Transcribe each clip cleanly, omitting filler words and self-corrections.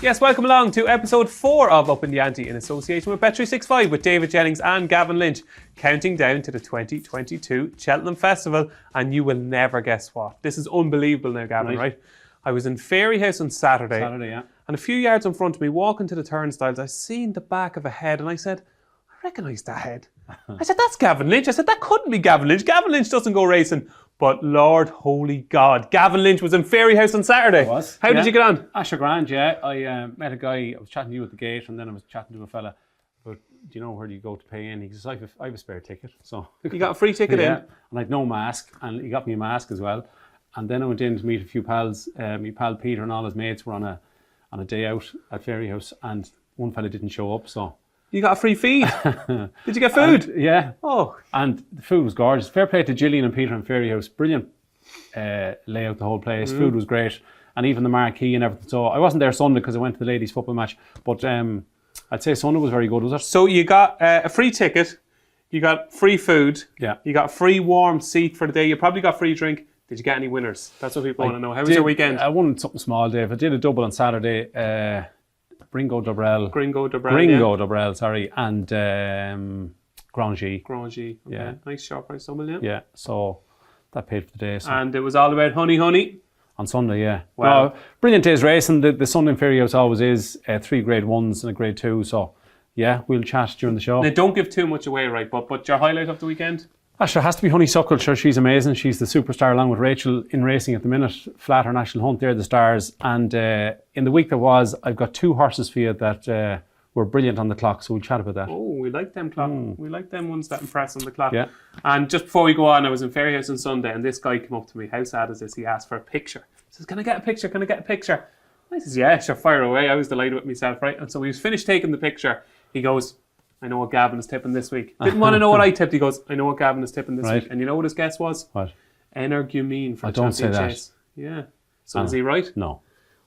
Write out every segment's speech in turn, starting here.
Yes, welcome along to episode 4 of Upping The Ante in association with Bet365 with David Jennings and Gavin Lynch, counting down to the 2022 Cheltenham Festival, and you will never guess what. This is unbelievable now, Gavin, right? I was in Fairy House on Saturday, yeah. And a few yards in front of me, walking to the turnstiles, I seen the back of a head and I said, I recognise that head. I said, that's Gavin Lynch. I said, that couldn't be Gavin Lynch. Gavin Lynch doesn't go racing. But Lord holy God, Gavin Lynch was in Fairy House on Saturday. I was. How did you get on? Asher Grand, yeah. I met a guy, I was chatting to you at the gate, and then I was chatting to a fella, but do you know where do you go to pay in? He says, I have a spare ticket. So you got a free ticket in? And I had no mask, and he got me a mask as well. And then I went in to meet a few pals. My pal Peter and all his mates were on a day out at Fairy House, and one fella didn't show up, so... You got a free feed? Did you get food? Yeah. Oh. And the food was gorgeous. Fair play to Gillian and Peter in Fairy House. Brilliant layout, the whole place. Food was great. And even the marquee and everything. So I wasn't there Sunday because I went to the ladies' football match. But I'd say Sunday was very good, was it? So you got a free ticket. You got free food. Yeah. You got a free warm seat for the day. You probably got free drink. Did you get any winners? That's what people want to know. How was your weekend? I won something small, Dave. I did a double on Saturday. Gringo Dobrel, sorry, and Grangy. Okay. Yeah. Nice sharp price double, yeah. Yeah, so that paid for the day. So. And it was all about honey. On Sunday, yeah. Wow. No, brilliant day's racing. The Sunday in Fairy House always is 3 grade 1s and a grade 2. So, yeah, we'll chat during the show. Now, don't give too much away, right? But your highlight of the weekend? Sure, has to be Honeysuckle. Sure, she's amazing. She's the superstar along with Rachel in racing at the minute. Flatter National Hunt, they're the stars. And in the week that was, I've got 2 horses for you that were brilliant on the clock. So we'll chat about that. Oh, we like them clock. We like them ones that impress on the clock. Yeah. And just before we go on, I was in Fairy House on Sunday and this guy came up to me. How sad is this? He asked for a picture. He says, can I get a picture? I says, yeah, sure, fire away. I was delighted with myself, right? And so we was finished taking the picture. He goes, I know what Gavin is tipping this week. Didn't want to know what I tipped. He goes, I know what Gavin is tipping this week. And you know what his guess was? What? Energumene for I the don't say champion that. chase. Yeah. So is he right? No.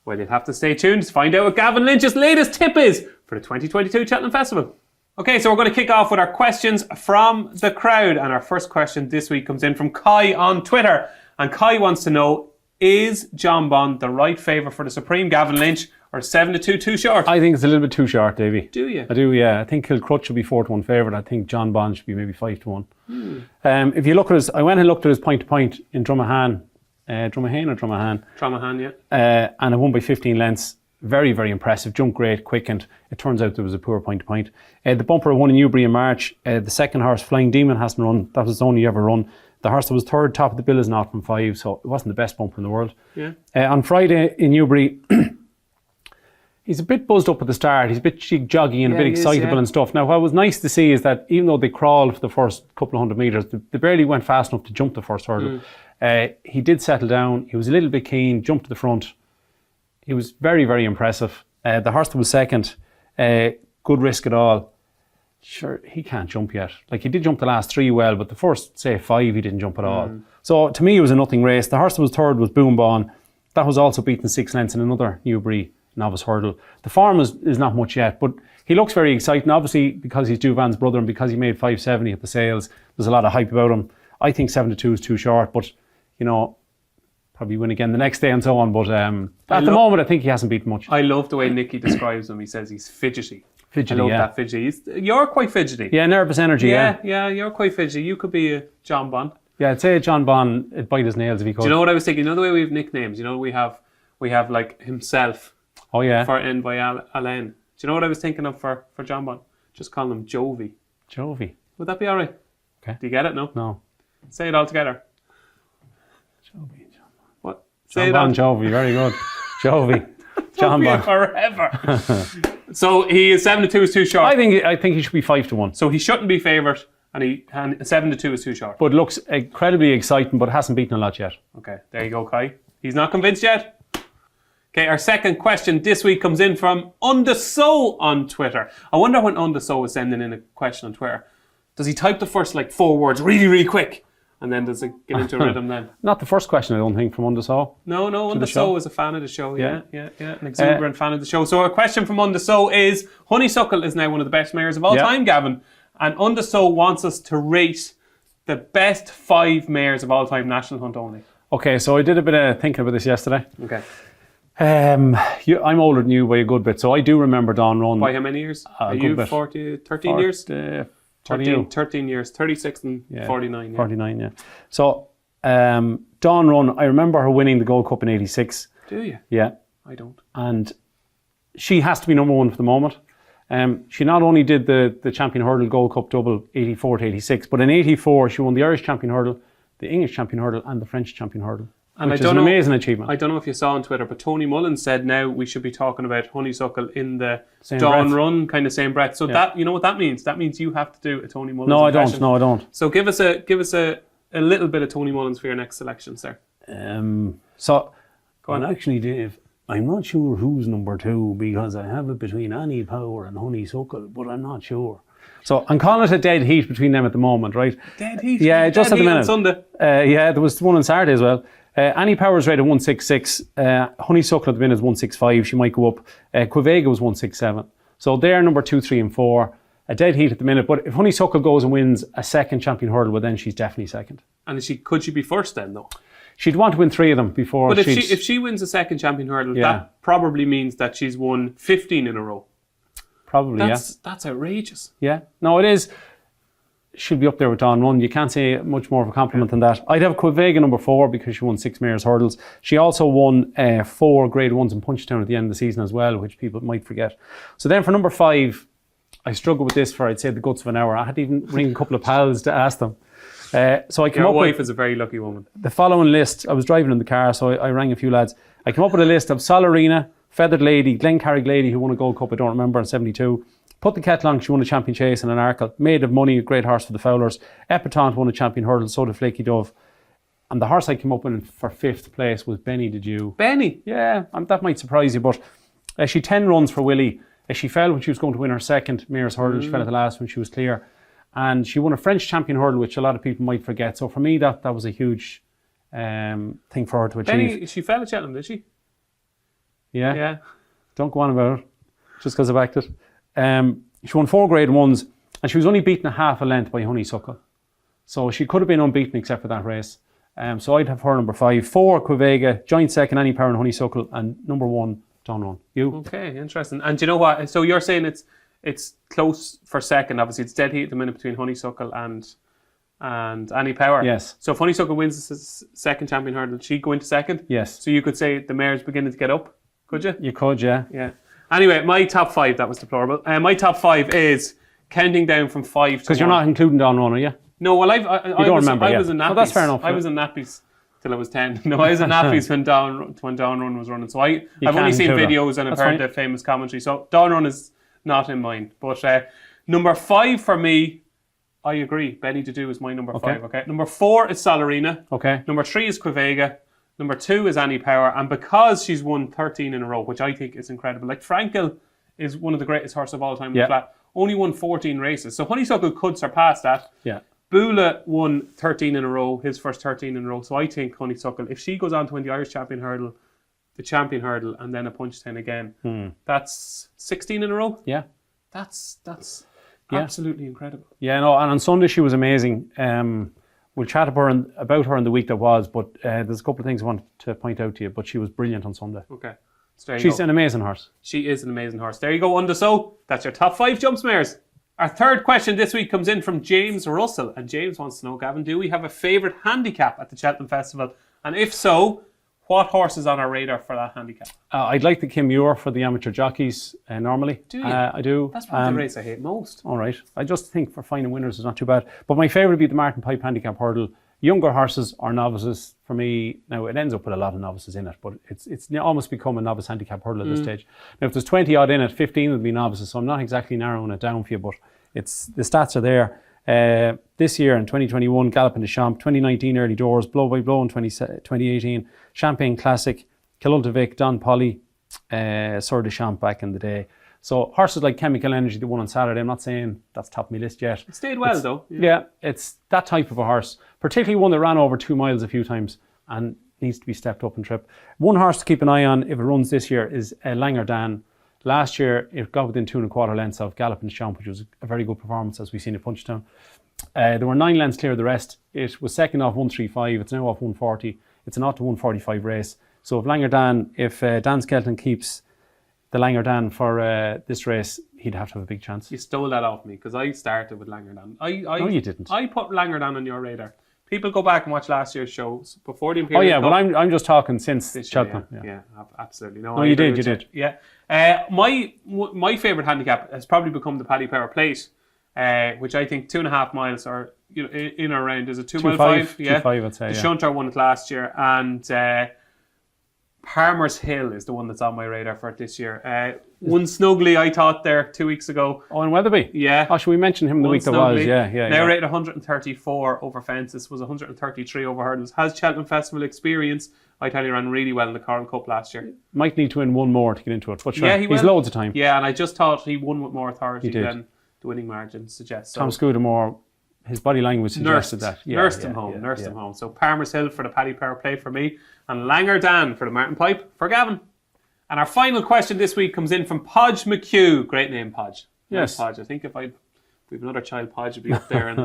Well, you'll have to stay tuned to find out what Gavin Lynch's latest tip is for the 2022 Cheltenham Festival. Okay, so we're going to kick off with our questions from the crowd. And our first question this week comes in from Kai on Twitter. And Kai wants to know, is John Bond the right favourite for the Supreme Gavin Lynch, or 7-2 too short? I think it's a little bit too short, Davey. Do you? I do, yeah. I think Kilcrutch should be 4-1 favourite. I think John Bond should be maybe 5-1. If you look at his, I went and looked at his point to point in Drumahane. Drumahane, yeah. And it won by 15 lengths. Very, very impressive. Jumped great, quick, and it turns out there was a poor point to point. The bumper won in Newbury in March. The second horse, Flying Demon, hasn't run. That was the only ever run. The horse that was third, top of the bill, is not from 5, so it wasn't the best bumper in the world. Yeah. On Friday in Newbury, he's a bit buzzed up at the start. He's a bit joggy and a bit excitable and stuff. Now, what was nice to see is that even though they crawled for the first couple of hundred metres, they barely went fast enough to jump the first hurdle. He did settle down. He was a little bit keen, jumped to the front. He was very, very impressive. The horse that was second, good risk at all. Sure, he can't jump yet. Like, he did jump the last 3 well, but the first, say, 5, he didn't jump at all. So, to me, it was a nothing race. The horse that was third was Boom Bawn. That was also beaten 6 lengths in another Newbury novice hurdle. The form is not much yet, but he looks very exciting. Obviously, because he's Duvan's brother and because he made 570 at the sales, there's a lot of hype about him. I think 7-2 is too short, but, you know, probably win again the next day and so on. But at the moment, I think he hasn't beaten much. I love the way Nicky describes him. He says he's fidgety. Fidgety, I love yeah. that fidgety. You're quite fidgety. Yeah, nervous energy, yeah. Yeah, you're quite fidgety. You could be a John Bond. Yeah, I'd say John Bond, it'd bite his nails if he could. Do you know what I was thinking? You know the way we have nicknames? You know, we have like himself. Oh, yeah. For N by Alain. Do you know what I was thinking of for John Bond? Just calling him Jovi. Jovi. Would that be all right? Okay. Do you get it? No? No. Say it all together. Jovi, John Bond. What? Say it on Jovi, very good. Jovi. John Bond. Forever. So he is 7-2 is too short. I think he should be 5-1. So he shouldn't be favoured, and 7-2 is too short. But looks incredibly exciting, but hasn't beaten a lot yet. Okay, there you go, Kai. He's not convinced yet. Okay, our second question this week comes in from Undeso on Twitter. I wonder when Undeso is sending in a question on Twitter. Does he type the first 4 words really, really quick? And then does it get into a rhythm then? Not the first question, I don't think, from Undeso. No, Undeso is a fan of the show. Yeah. An exuberant fan of the show. So our question from Undeso is, Honeysuckle is now one of the best mares of all time, Gavin. And Undeso wants us to rate the best 5 mares of all time, National Hunt only. Okay, so I did a bit of thinking about this yesterday. Okay. I'm older than you by a good bit, so I do remember Dawn Run. By how many years? Are you 13 years? 13 years, 36 and 49. 49, yeah. So, Dawn Run, I remember her winning the Gold Cup in 86. Do you? Yeah. I don't. And she has to be number one for the moment. She not only did the Champion Hurdle Gold Cup double 84 to 86, but in 84 she won the Irish Champion Hurdle, the English Champion Hurdle and the French Champion Hurdle. And which is an amazing achievement. I don't know if you saw on Twitter, but Tony Mullen said now we should be talking about honeysuckle in the Same Dawn breath. Run kind of same breath. So that, you know what that means? That means you have to do a Tony Mullen. No, I don't. So give us a little bit of Tony Mullins for your next selection, sir. So, go on. Actually, Dave, I'm not sure who's number 2 because I have it between Ante Power and Honeysuckle, but I'm not sure. So I'm calling it a dead heat between them at the moment, right? Dead heat? Yeah, just dead at the minute. On Sunday? Yeah, there was one on Saturday as well. Ante Power's rated 166. Honeysuckle at the minute is 165. She might go up. Quivega was 167. So they're number 2, 3 and 4. A dead heat at the minute. But if Honeysuckle goes and wins a second Champion Hurdle, well then she's definitely second. And could she be first then though? She'd want to win 3 of them before. But if she wins a second Champion Hurdle, that probably means that she's won 15 in a row. Probably, That's outrageous. Yeah. No, it is. She'll be up there with Dawn Run. You can't say much more of a compliment than that. I'd have Quivega number 4 because she won 6 Mayor's Hurdles. She also won 4 Grade 1s in Punchestown at the end of the season as well, which people might forget. So then for number 5, I struggled with this for, I'd say, the guts of an hour. I had to even ring a couple of pals to ask them. So I came up wife with is a very lucky woman. the following list. I was driving in the car, so I rang a few lads. I came up with a list of Solarina, Feathered Lady, Glencarrig Lady, who won a Gold Cup, I don't remember, in 72. Put the Kettlong, she won a Champion Chase and an Arkle. Made of Money, a great horse for the Fowlers. Epatante won a Champion Hurdle, so did Flaky Dove. And the horse I came up with for 5th place was Benny the Jew. Benny? Yeah, that might surprise you, but she 10 runs for Willie. She fell when she was going to win her second Mayor's Hurdle. She fell at the last when she was clear. And she won a French Champion Hurdle, which a lot of people might forget. So for me, that was a huge thing for her to achieve. Benny, she fell at Cheltenham, did she? Yeah. Yeah. Don't go on about it, just because I backed it. She won 4 Grade 1s, and she was only beaten a half a length by Honeysuckle. So she could have been unbeaten except for that race. So I'd have her number 5. 4, Quivega, joint second, Ante Power and Honeysuckle, and number 1, Dawn Run. You? Okay, interesting. And do you know what? So you're saying it's close for second. Obviously, it's dead heat at the minute between Honeysuckle and Ante Power. Yes. So if Honeysuckle wins the second Champion Hurdle, she'd go into second? Yes. So you could say the mare's beginning to get up, could you? You could, yeah. Yeah. Anyway, my top 5, that was deplorable. My top 5 is counting down from 5 to 1. Because you're not including Dawn Run, are you? No, well, I was in nappies. Oh, that's fair enough. I was in nappies till I was 10. No, I was in nappies when Dawn Run was running. So I've only seen videos and I've heard the famous commentary. So Dawn Run is not in mine. But number 5 for me, I agree. Benny to do is my number 5. Okay. Number 4 is Solarina. Okay. Number 3 is Quivega. Number 2 is Ante Power. And because she's won 13 in a row, which I think is incredible. Like Frankel is one of the greatest horses of all time in the flat. Only won 14 races. So Honeysuckle could surpass that. Yeah. Bula won 13 in a row, his first 13 in a row. So I think Honeysuckle, if she goes on to win the Irish Champion Hurdle, the Champion Hurdle, and then a Punchestown again, that's 16 in a row. Yeah. That's absolutely incredible. Yeah, no, and on Sunday she was amazing. We'll chat about her in the week that was, but there's a couple of things I want to point out to you, but she was brilliant on Sunday. Okay. So she's an amazing horse. She is an amazing horse. There you go, So that's your top 5 jumps mares. Our third question this week comes in from James Russell. And James wants to know, Gavin, do we have a favourite handicap at the Cheltenham Festival? And if so, what horse is on our radar for that handicap? I'd like the Kim Muir for the amateur jockeys normally. Do you? I do. That's probably the race I hate most. All right. I just think for finding winners is not too bad. But my favourite would be the Martin Pipe Handicap Hurdle. Younger horses or novices, for me, now it ends up with a lot of novices in it, but it's almost become a novice handicap hurdle at this stage. Now if there's 20 odd in it, 15 would be novices, so I'm not exactly narrowing it down for you, but the stats are there. This year in 2021, Galloping the Champ, 2019 Early Doors, Blow by Blow in 2018, Champagne Classic, Kilunta Don Polly, Sir de Champ back in the day. So horses like Chemical Energy, the one on Saturday, I'm not saying that's top of my list yet. It stayed well though. Yeah, it's that type of a horse, particularly one that ran over 2 miles a few times and needs to be stepped up and tripped. One horse to keep an eye on if it runs this year is Langer Dan. Last year, it got within 2 1/4 lengths of Galloping the Champ, which was a very good performance as we've seen at Punchestown. There were 9 lengths clear of the rest. It was second off 135. It's now off 140. It's an off to 145 race. So if Dan Skelton keeps the Langer Dan for this race, he'd have to have a big chance. You stole that off me because I started with Langer Dan. No, you didn't. I put Langer Dan on your radar. People go back and watch last year's shows before the Imperial Cup. But I'm just talking since Cheltenham. Yeah, absolutely. No, you did. Yeah. My favourite handicap has probably become the Paddy Power Plate, which I think 2.5 miles or in or around. Is it 2 mile 5? Yeah, 2.5 I'd say. The Shunter won it last year, and Palmer's Hill is the one that's on my radar for it this year. Won snugly, I thought, there 2 weeks ago. Oh, in Weatherby? Yeah. Oh, should we mention him the week that was? Yeah. Now rated 134 over fences, was 133 over hurdles. Has Cheltenham Festival experience. I tell you, ran really well in the Coral Cup last year. Might need to win one more to get into it. But sure, yeah, he's loads of time. Yeah, and I just thought he won with more authority than the winning margin suggests. So Tom Scudamore, his body language suggested that. Nursed him home. So Palmer's Hill for the Paddy Power Plate for me, and Langer Dan for the Martin Pipe for Gavin. And our final question this week comes in from Podge McHugh. Great name, Podge. Yes. Podge. I think if we have another child, Podge would be up there in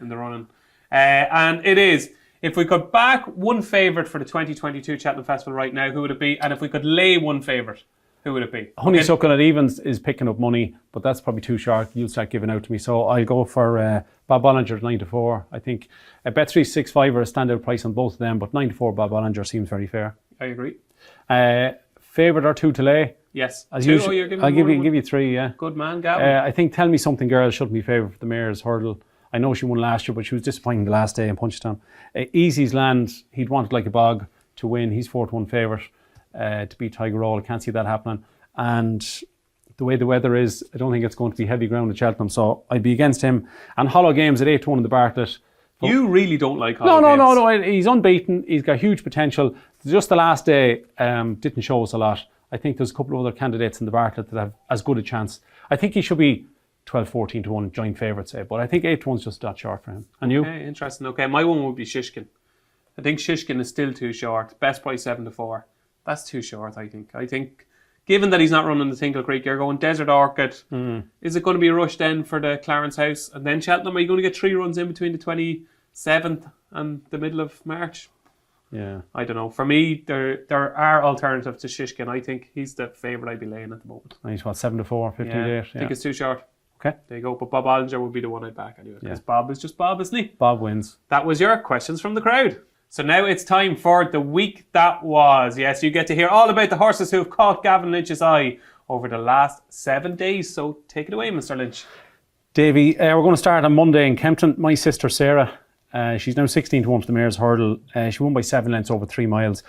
the running. And it is, if we could back one favourite for the 2022 Cheltenham Festival right now, who would it be? And if we could lay one favourite, who would it be? Honeysuckle at Evans is picking up money, but that's probably too short. You'll start giving out to me. So I'll go for Bob Bollinger at 9-4. I think Bet365 are a standout price on both of them, but 9-4 Bob Bollinger seems very fair. I agree. Favourite or two to lay? Yes. As usual, I'll give you 3, yeah. Good man, Gavin. I think Tell Me Something Girl shouldn't be favourite for the Mayor's Hurdle. I know she won last year, but she was disappointing the last day in Punchestown. Easy's Land, he'd wanted like a bog to win. He's 4-1 favourite to beat Tiger Roll. I can't see that happening. And the way the weather is, I don't think it's going to be heavy ground at Cheltenham, so I'd be against him. And Hollow Games at 8-1 in the Bartlett. You really don't like Hollow Games? No. He's unbeaten. He's got huge potential. Just the last day didn't show us a lot. I think there's a couple of other candidates in the Bartlett that have as good a chance. I think he should be 12-14-1 joint favourite, say, but I think 8-1's just that short for him. And you? Okay, interesting. Okay, my one would be Shishkin. I think Shishkin is still too short. Best price 7-4. That's too short, I think. I think, given that he's not running the Tinkle Creek, you're going Desert Orchid. Is it going to be a rush then for the Clarence House? And then Cheltenham, are you going to get 3 runs in between the 27th and the middle of March? Yeah. I don't know. For me, there are alternatives to Shishkin. I think he's the favourite I'd be laying at the moment. He's 7-4, 15 I days. think it's too short. Okay. There you go. But Bob Ollinger would be the one I'd back anyway. Because Bob is just Bob, isn't he? Bob wins. That was your questions from the crowd. So now it's time for the week that was. Yes, you get to hear all about the horses who have caught Gavin Lynch's eye over the last 7 days. So take it away, Mr. Lynch. Davey, we're going to start on Monday in Kempton. My sister Sarah, she's now 16-1 for the Mayor's Hurdle. She won by 7 lengths over 3 miles.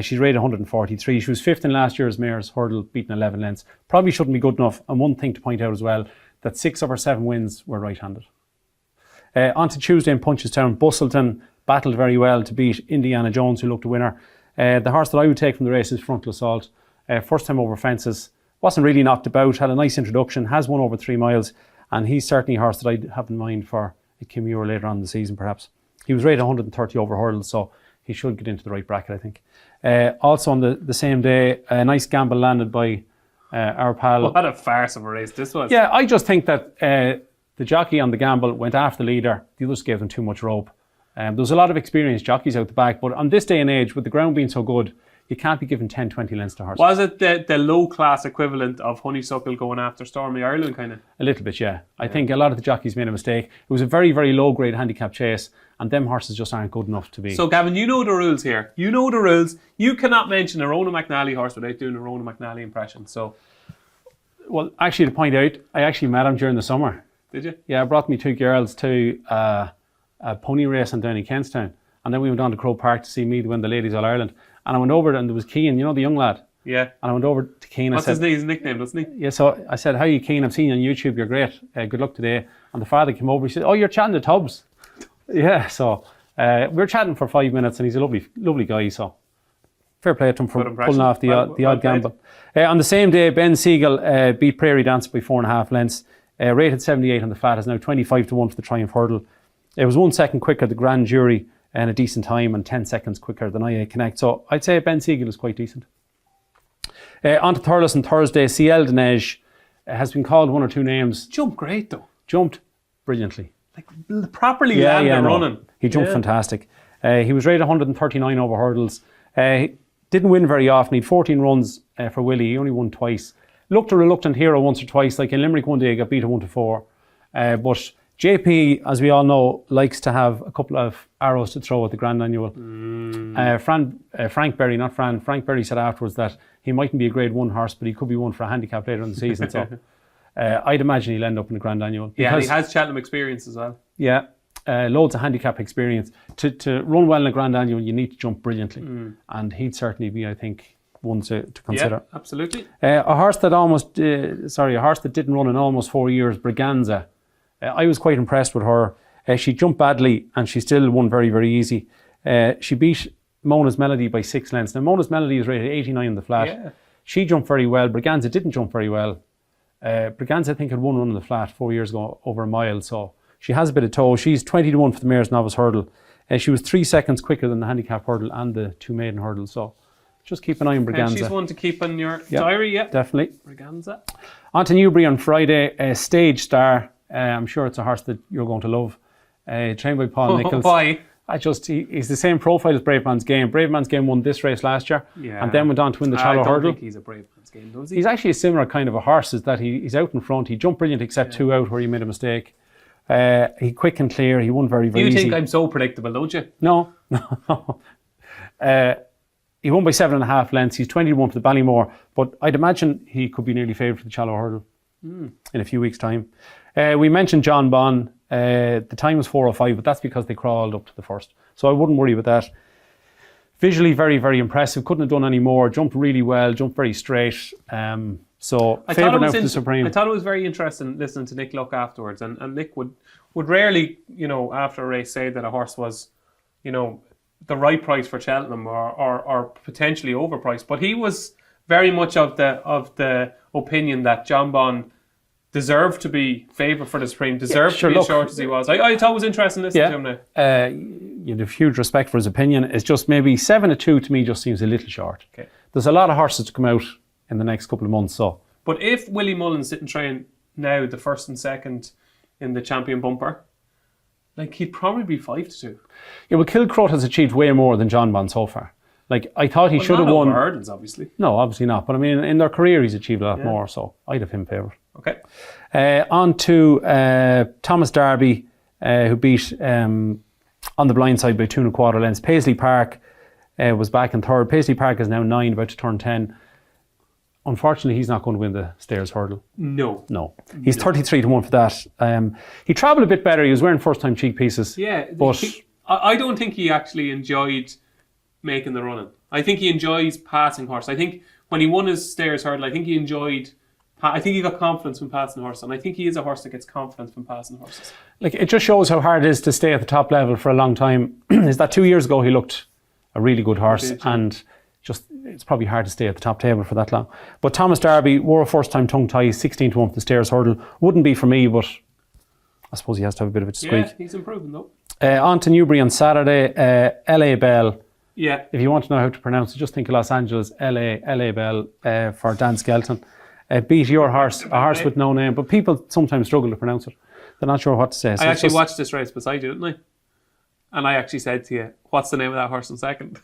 She's rated 143. She was 5th in last year's Mayor's Hurdle, beating 11 lengths. Probably shouldn't be good enough. And one thing to point out as well, that 6 of her 7 wins were right-handed. On to Tuesday in Punchestown, Bustleton battled very well to beat Indiana Jones, who looked a winner. The horse that I would take from the race is Frontal Assault. First time over fences, wasn't really knocked about, had a nice introduction, has won over 3 miles, and he's certainly a horse that I have in mind for a Kim Muir later on in the season, perhaps. He was rated 130 over hurdles, so he should get into the right bracket, I think. Also on the same day, a nice gamble landed by our pal. What a farce of a race this was. Yeah, I just think that the jockey on the gamble went after the leader. The others gave them too much rope. There's a lot of experienced jockeys out the back, but on this day and age, with the ground being so good, you can't be given 10, 20 lengths to horses. Was it the low-class equivalent of Honeysuckle going after Stormy Ireland, kind of? A little bit, yeah. I think a lot of the jockeys made a mistake. It was a very, very low-grade handicap chase, and them horses just aren't good enough to be. So, Gavin, you know the rules here. You know the rules. You cannot mention a Rona McNally horse without doing a Rona McNally impression, so... Well, actually, to point out, I actually met him during the summer. Did you? Yeah, I brought me 2 girls to a pony race in down in Kentstown. And then we went on to Crow Park to see me win the Ladies All-Ireland. And I went over and there was Keane, you know, the young lad. Yeah. And I went over to Keane. What's his nickname, doesn't he? Yeah, so I said, how are you, Keane? I've seen you on YouTube, you're great. Good luck today. And the father came over, he said, oh, you're chatting to Tubbs. Yeah, so we were chatting for 5 minutes and he's a lovely guy, so fair play to him for pulling off the odd gamble. On the same day, Ben Siegel beat Prairie Dance by 4.5 lengths. Rated 78 on the fat, is now 25-1 for the Triumph Hurdle. It was 1 second quicker the Grand Jury and a decent time, and 10 seconds quicker than IA Connect. So I'd say Ben Siegel is quite decent. On to Thurles on Thursday. Ciel de Neige has been called 1 or 2 names. Jumped great though. Jumped brilliantly. Like properly landed running. He jumped fantastic. He was rated 139 over hurdles. Didn't win very often. He had 14 runs for Willie. He only won twice. Looked a reluctant hero once or twice. Like in Limerick one day, he got beat 1-4. But JP, as we all know, likes to have a couple of arrows to throw at the Grand Annual. Frank Berry, not Fran, Frank Berry said afterwards that he mightn't be a grade 1 horse, but he could be one for a handicap later in the season. So I'd imagine he'll end up in the Grand Annual. Yeah, and he has Cheltenham experience as well. Yeah, loads of handicap experience. To run well in a Grand Annual, you need to jump brilliantly. And he'd certainly be, I think, one to consider. Yeah, absolutely. A horse that didn't run in almost 4 years, Braganza. I was quite impressed with her. She jumped badly and she still won very, very easy. She beat Mona's Melody by 6 lengths. Now, Mona's Melody is rated 89 in the flat. Yeah. She jumped very well. Braganza didn't jump very well. Braganza, I think, had one run in the flat 4 years ago, over a mile. So she has a bit of toe. She's 20-1 for the Mayor's Novice Hurdle. She was 3 seconds quicker than the handicap hurdle and the 2 maiden hurdles. So just keep an eye on Braganza. She's one to keep in your diary, yeah. Definitely. Braganza. On to Newbury on Friday. Stage Star. I'm sure it's a horse that you're going to love. Trained by Paul Nichols. Why? He's the same profile as Brave Man's Game. Brave Man's Game won this race last year and then went on to win the Shallow Hurdle. I don't think he's a Brave Man's Game, does he? He's actually a similar kind of a horse, is that he's out in front. He jumped brilliant except 2 out where he made a mistake. He quick and clear. He won very, very easy. You think I'm so predictable, don't you? No. He won by 7.5 lengths. He's 20-1 for the Ballymore, but I'd imagine he could be nearly favoured for the Shallow Hurdle in a few weeks' time. We mentioned John Bon. The time was 4:05, but that's because they crawled up to the first. So I wouldn't worry about that. Visually very, very impressive. Couldn't have done any more. Jumped really well. Jumped very straight. So favourite now for the Supreme. I thought it was very interesting listening to Nick Luck afterwards. And Nick would rarely, after a race say that a horse was, the right price for Cheltenham or potentially overpriced. But he was very much of the opinion that John Bon deserved to be favourite for the Supreme, deserved to be as short as he was. I thought it was interesting listening to him now. You have huge respect for his opinion. It's just maybe 7-2 to me just seems a little short. Okay. There's a lot of horses to come out in the next couple of months. So, but if Willie Mullins didn't train now the first and second in the champion bumper, he'd probably be 5-2. Yeah, well, Kilcroat has achieved way more than John Bon so far. I thought he should have won. Not over hurdles, obviously. No, obviously not. But I mean, in their career, he's achieved a lot more. So I'd have him favourite. Okay. On to Thomas Darby, who beat on the blind side by 2.25 lengths. Paisley Park was back in third. Paisley Park is now 9, about to turn 10. Unfortunately, he's not going to win the Stairs Hurdle. No. He's 33-1 for that. He travelled a bit better. He was wearing first-time cheek pieces. Yeah, but I don't think he actually enjoyed making the running. I think he enjoys passing horse. I think when he won his Stairs Hurdle, I think he got confidence from passing horse, and I think he is a horse that gets confidence from passing horses. It just shows how hard it is to stay at the top level for a long time. Is that 2 years ago he looked a really good horse, and it's probably hard to stay at the top table for that long. But Thomas Darby wore a first-time tongue tie, 16-1 for the Stairs Hurdle. Wouldn't be for me, but I suppose he has to have a bit of a squeak. Yeah, he's improving though. On to Newbury on Saturday. LA Bell. Yeah. If you want to know how to pronounce it, just think of Los Angeles. LA Bell for Dan Skelton. Beat your horse, a horse with no name, but people sometimes struggle to pronounce it. They're not sure what to say. So I actually watched this race beside you, didn't I? And I actually said to you, what's the name of that horse in second?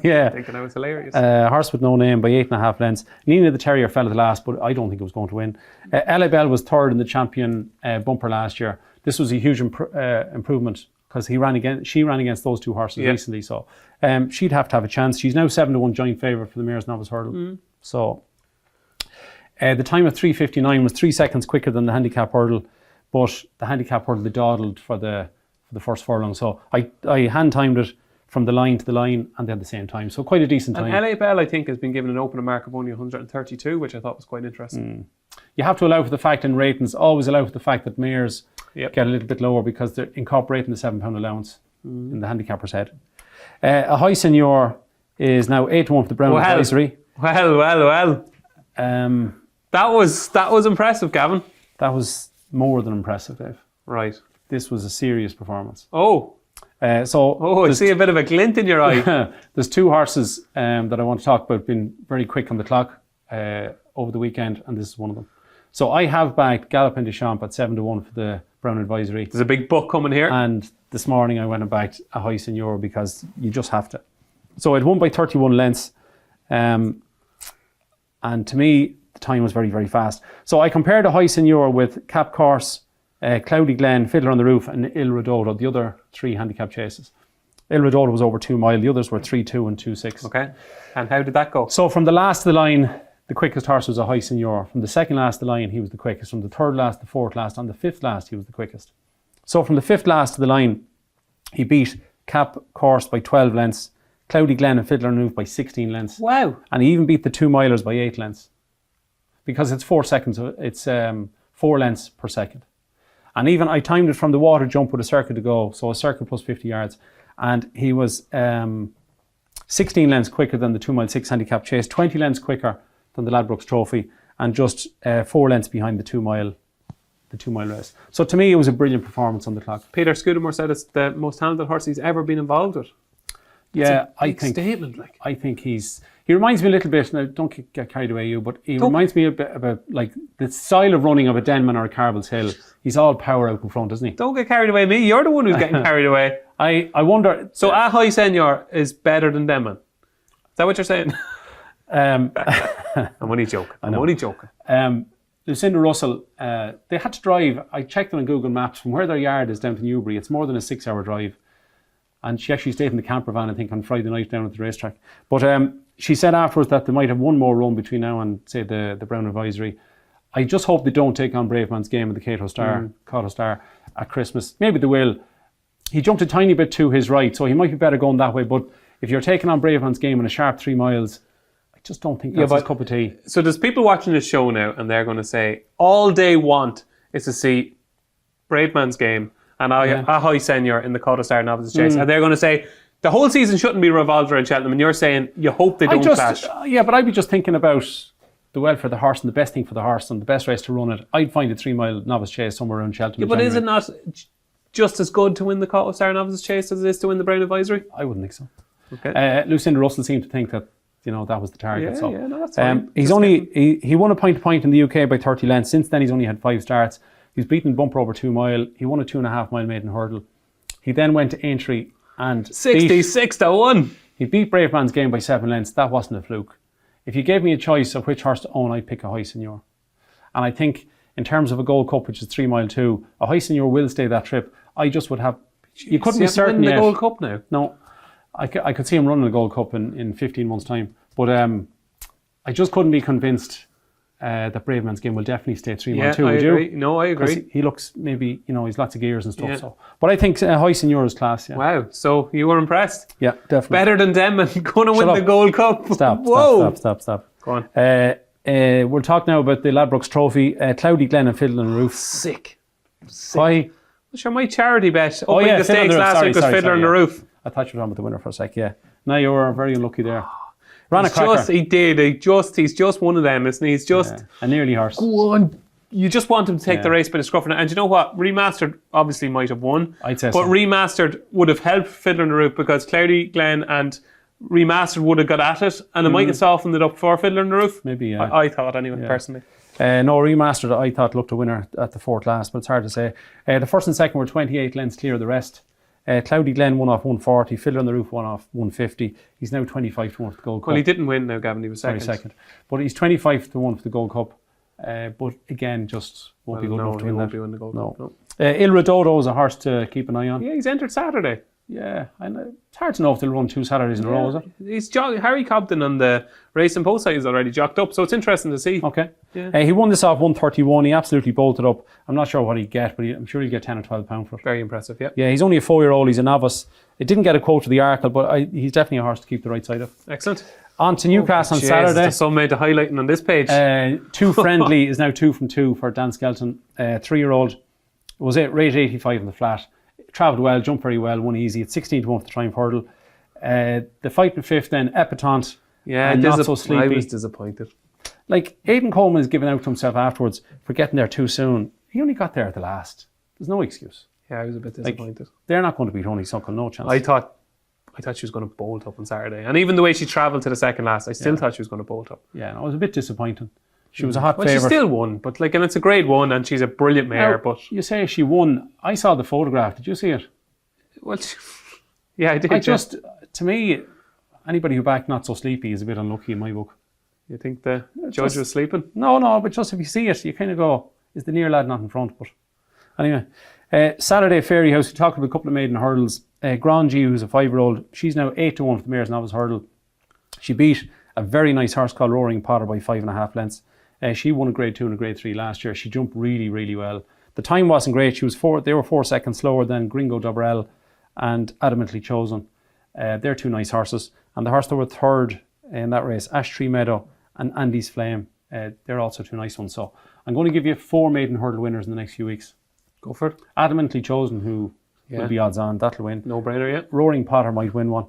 Yeah. Thinking I was hilarious. Horse with no name by 8.5 lengths. Nina the Terrier fell at the last, but I don't think it was going to win. LA Bell was third in the champion bumper last year. This was a huge improvement because she ran against those two horses recently. So she'd have to have a chance. She's now 7-1 joint favourite for the Mayor's Novice Hurdle. So the time of 3:59 was 3 seconds quicker than the handicap hurdle, but the handicap hurdle they dawdled for the first furlong. So I hand timed it from the line to the line, and they had the same time. So quite a decent time. And LA Bell, I think, has been given an opening mark of only 132, which I thought was quite interesting. You have to allow for the fact in ratings, always allow for the fact that mares get a little bit lower because they're incorporating the £7 allowance in the handicapper's head. A High Senior is now 8-1 for the Brown Advisory. Well. That was impressive, Gavin. That was more than impressive, Dave. Right. This was a serious performance. I see a bit of a glint in your eye. There's two horses that I want to talk about being very quick on the clock over the weekend, and this is one of them. So I have backed Galopin des Champs at 7-1 for the Brown Advisory. There's a big buck coming here. And this morning I went and backed a High Senior because you just have to. So I'd won by 31 lengths. And to me, the time was very, very fast. So I compared the High Seigneur with Cap Course, Cloudy Glen, Fiddler on the Roof, and Il Redodo, the other 3 handicap chases. Il Redodo was over 2 mile. The others were 3.2 and 2.6. Okay. And how did that go? So from the last of the line, the quickest horse was a High Seigneur. From the second last of the line, he was the quickest. From the third last, the fourth last, and the fifth last, he was the quickest. So from the fifth last of the line, he beat Cap Course by 12 lengths, Cloudy Glen and Fiddler on the Roof by 16 lengths. Wow. And he even beat the 2 milers by 8 lengths. Because it's 4 seconds, it's 4 lengths per second. And even I timed it from the water jump with a circle to go, so a circle plus 50 yards. And he was 16 lengths quicker than the 2 mile 6 handicap chase, 20 lengths quicker than the Ladbrokes Trophy, and just 4 lengths behind the 2 mile race. So to me, it was a brilliant performance on the clock. Peter Scudamore said it's the most talented horse he's ever been involved with. Yeah, I think he reminds me a little bit, now don't get carried away but he reminds me a bit about like the style of running of a Denman or a Carball's Hill. He's all power out in front, isn't he? Don't get carried away, me. You're the one who's getting carried away. I wonder... So a High Seigneur is better than Denman? Is that what you're saying? I'm only joking. Lucinda Russell, they had to drive, I checked on Google Maps, from where their yard is down to Newbury, it's more than a 6-hour drive. And she actually stayed in the camper van, I think, on Friday night down at the racetrack. But she said afterwards that they might have one more run between now and, say, the Brown Advisory. I just hope they don't take on Brave Man's Game at the Cato Star at Christmas. Maybe they will. He jumped a tiny bit to his right, so he might be better going that way. But if you're taking on Brave Man's Game in a sharp 3 miles, I just don't think that's his cup of tea. So there's people watching this show now, and they're going to say, all they want is to see Brave Man's Game and a High Seigneur in the Cato Star Novices Chase. And they're going to say, the whole season shouldn't be revolved around Cheltenham, and you're saying you hope they don't clash. Yeah, but I'd be just thinking about the welfare of the horse and the best thing for the horse and the best race to run it. I'd find a 3 mile novice chase somewhere around Cheltenham. Yeah, but is it not just as good to win the Cato Star Novices Chase as it is to win the Brown Advisory? I wouldn't think so. Okay. Lucinda Russell seemed to think that that was the target. That's fine. He won a point in the UK by 30 lengths. Since then, he's only had 5 starts. He's beaten Bumper over 2 mile. He won a 2.5 mile maiden hurdle. He then went to Aintree and 66-1. He beat Brave Man's Game by 7 lengths. That wasn't a fluke. If you gave me a choice of which horse to own, I'd pick a High Seigneur. And I think in terms of a Gold Cup, which is 3 mile 2, a High Seigneur will stay that trip. I just would have... You couldn't be certain yet. The Gold Cup now? No. I could see him running the Gold Cup in 15 months' time. But I just couldn't be convinced that Brave Man's Game will definitely stay 3 mile 2. Would you? No, I agree. He looks maybe, he's lots of gears and stuff. Yeah. So, but I think High Seigneur is class. Yeah. Wow. So you were impressed? Yeah, definitely. Better than Denman going to win the Gold Cup. Stop. Go on. We'll talk now about the Ladbrokes Trophy. Cloudy Glen and Fiddler on the Roof. Sick. Why? Sure, my charity bet up in the stakes last week was Fiddler on the Roof. I thought you were on with the winner for a sec. Yeah. No, you were very unlucky there. Ran a cracker. He's just one of them, isn't he? He's just a nearly horse. Go on. You just want him to take the race by the scruff of it. And you know what? Remastered obviously might have won. I'd say but so. Remastered would have helped Fiddler on the Roof because Cloudy Glen and Remastered would have got at it and it might have softened it up for Fiddler on the Roof. Maybe, yeah. I thought anyway, personally. No, Remastered I thought looked a winner at the 4th last, but it's hard to say. The first and second were 28 lengths clear of the rest. Cloudy Glen won off 140, Fiddler on the Roof won off 150. He's now 25 to 1 for the Gold Cup. Well, he didn't win now, Gavin, he was second. Sorry, second. But he's 25 to 1 for the Gold Cup. But again, just won't be good enough to win that. Won't be winning the Gold Cup. No. Il Redodo is a horse to keep an eye on. Yeah, he's entered Saturday. Yeah, and it's hard to know if they'll run 2 Saturdays in a row, is it? He's Harry Cobden on the Racing Post side is already jocked up, so it's interesting to see. Okay. Yeah. He won this off 131. He absolutely bolted up. I'm not sure what he'd get, but I'm sure he'll get 10 or 12 pounds for it. Very impressive, yeah. Yeah, he's only a 4-year-old. He's a novice. It didn't get a quote to the Arkle, but he's definitely a horse to keep the right side of. Excellent. On to Newcastle on Saturday. There's some made the highlighting on this page. 2 Friendly is now 2 from 2 for Dan Skelton. 3-year-old was it rate 85 in the flat. Travelled well, jumped very well, won easy. It's 16 to 1 for the Triumph Hurdle. The fight in 5th then, Epatante. Yeah, not so sleepy. I was disappointed. Like, Aidan Coleman is giving out to himself afterwards for getting there too soon. He only got there at the last. There's no excuse. Yeah, I was a bit disappointed. They're not going to beat Honeysuckle, no chance. I thought she was going to bolt up on Saturday. And even the way she travelled to the second last, I still thought she was going to bolt up. Yeah, no, it was a bit disappointing. She was a hot favourite. She still won, but and it's a grade 1 and she's a brilliant mare. Now, but you say she won. I saw the photograph. Did you see it? Well, yeah, I did. To me, anybody who backed Not So Sleepy is a bit unlucky in my book. You think the judge was sleeping? No, but just if you see it, you kind of go, is the near lad not in front? But anyway, Saturday Fairy House, we talked about a couple of maiden hurdles. Grand G, who's a 5-year-old, she's now 8-1 for the Mayor's Novice Hurdle. She beat a very nice horse called Roaring Potter by 5.5 lengths. She won a grade 2 and a grade 3 last year. She jumped really, really well. The time wasn't great. They were 4 seconds slower than Gringo Dobrell and Adamantly Chosen. They're 2 nice horses. And the horse that were third in that race, Ash Tree Meadow and Andy's Flame, they're also 2 nice ones. So I'm going to give you 4 maiden hurdle winners in the next few weeks. Go for it. Adamantly Chosen, who will be odds on, that'll win. No brainer, yeah. Roaring Potter might win one.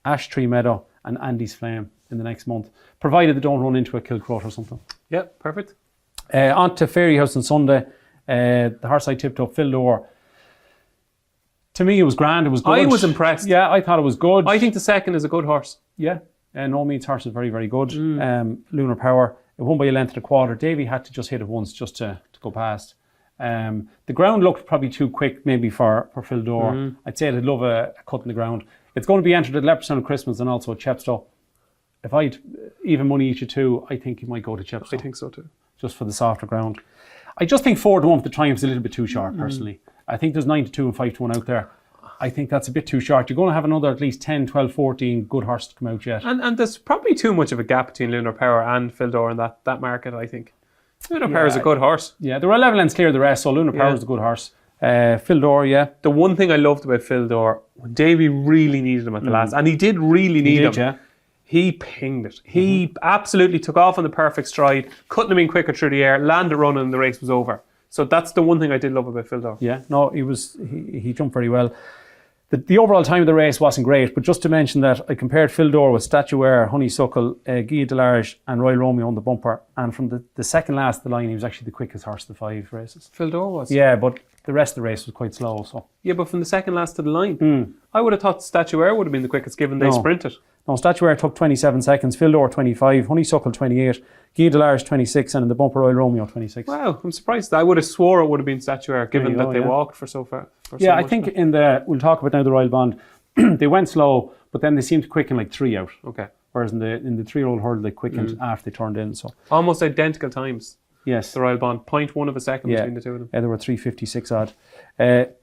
Ash Tree Meadow and Andy's Flame in the next month, provided they don't run into a Kilcroat or something. Yeah, perfect. On to Fairy House on Sunday. The horse I tipped up, Phil Dore. To me, it was grand. It was good. I was impressed. Yeah, I thought it was good. I think the second is a good horse. Yeah, No Means Horse is very, very good. Lunar Power, it won by a length and a quarter. Davy had to just hit it once just to go past. The ground looked probably too quick maybe for Phil Dore. I'd say they'd love a cut in the ground. It's going to be entered at Leopardstown at Christmas and also at Chepstow. If I'd even money each of 2, I think he might go to Chepstow. I think so too. Just for the softer ground. I just think 4-1 for the Triumph is a little bit too short, personally. I think there's 9-2 and 5-1 out there. I think that's a bit too short. You're going to have another at least 10, 12, 14 good horses to come out yet. And there's probably too much of a gap between Lunar Power and Phil Dore in that market, I think. Lunar Power is a good horse. Yeah, there were 11 lengths clear of the rest, so Lunar Power is a good horse. Phil Dore, yeah. The one thing I loved about Phil Dore, when Davy really needed him at the last, and he did really need him. Yeah. He pinged it. He absolutely took off on the perfect stride, couldn't have been quicker through the air, landed running, and the race was over. So that's the one thing I did love about Phil Dore. Yeah, no, he jumped very well. The overall time of the race wasn't great, but just to mention that I compared Phil Dore with Statuaire, Honeysuckle, Guy Delarge and Royal Romeo on the bumper, and from the second last of the line, he was actually the quickest horse of the 5 races. Phil Dore was? Yeah, but the rest of the race was quite slow. So yeah, but from the second last to the line, I would have thought Statuaire would have been the quickest given they sprinted. No, Statuaire took 27 seconds, Phil Dore 25, Honeysuckle 28, Guy Delarge 26, and in the bumper Royal Romeo 26. Wow, I'm surprised. I would have swore it would have been Statuaire given that they walked for so far. I think we'll talk about now the Royal Bond, they went slow, but then they seemed to quicken like 3 out. Okay. Whereas in the 3-year-old hurdle, they quickened after they turned in. So almost identical times. Yes. The Royal Bond, 0.1 of a second between the two of them. Yeah, there were 3:56 odd.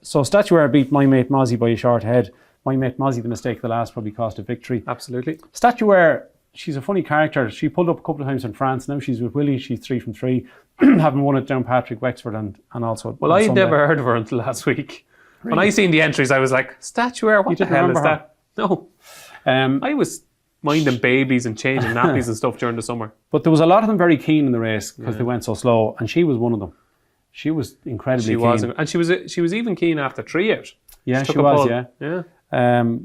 So Statuaire beat My Mate Mozzie by a short head. My Mate Mozzie, the mistake of the last, probably cost a victory. Absolutely. Statuaire, she's a funny character. She pulled up a couple of times in France. Now she's with Willie. She's 3 from 3. Having won it down Patrick Wexford and also. Well, I had never heard of her until last week. Really? When I seen the entries, I was like, Statuaire, what the hell is that? No. I was minding babies and changing nappies and stuff during the summer. But there was a lot of them very keen in the race because they went so slow, and she was one of them. She was incredibly keen. And she was even keen after 3 out. Yeah, she was, yeah.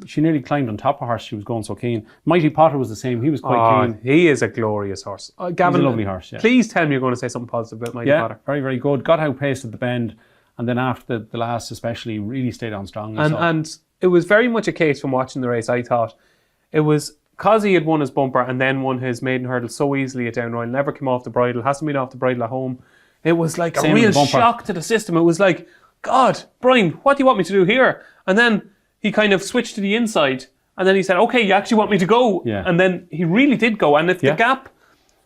She nearly climbed on top of her. She was going so keen. Mighty Potter was the same. He was quite keen. He is a glorious horse. Gavin, he's a lovely horse, yeah. Please tell me you're going to say something positive about Mighty Potter. Very, very good. Got outpaced at the bend, and then after the last especially, really stayed on strongly. And it was very much a case from watching the race, I thought. It was because he had won his bumper and then won his maiden hurdle so easily at Down Royal, never came off the bridle, hasn't been off the bridle at home. It was like a real shock to the system. It was like, God, Brian, what do you want me to do here? And then he kind of switched to the inside, and then he said, okay, you actually want me to go? Yeah. And then he really did go. And if the gap,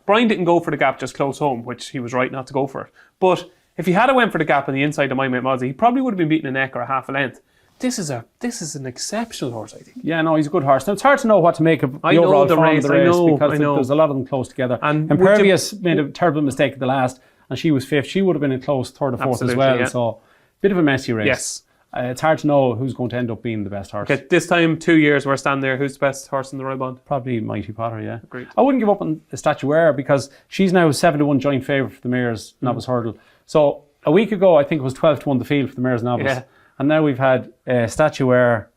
Brian didn't go for the gap just close home, which he was right not to go for it. But if he had went for the gap on the inside of My Mate Mozzie, he probably would have been beaten a neck or a half a length. This is an exceptional horse, I think. Yeah, no, he's a good horse. Now, it's hard to know what to make of the overall form of the race because there's a lot of them close together. And Impervious made a terrible mistake at the last, and she was 5th. She would have been a close 3rd or 4th as well. Yeah. So, bit of a messy race. Yes. It's hard to know who's going to end up being the best horse. Okay, this time, 2 years, we're standing there. Who's the best horse in the Royal Bond? Probably Mighty Potter, yeah. Great. I wouldn't give up on the Statuaire because she's now 7-1 joint favourite for the Mayor's Novice Hurdle. So, a week ago, I think it was 12-1 the field for the Mayor's Novice. Yeah. And now we've had Statuaire,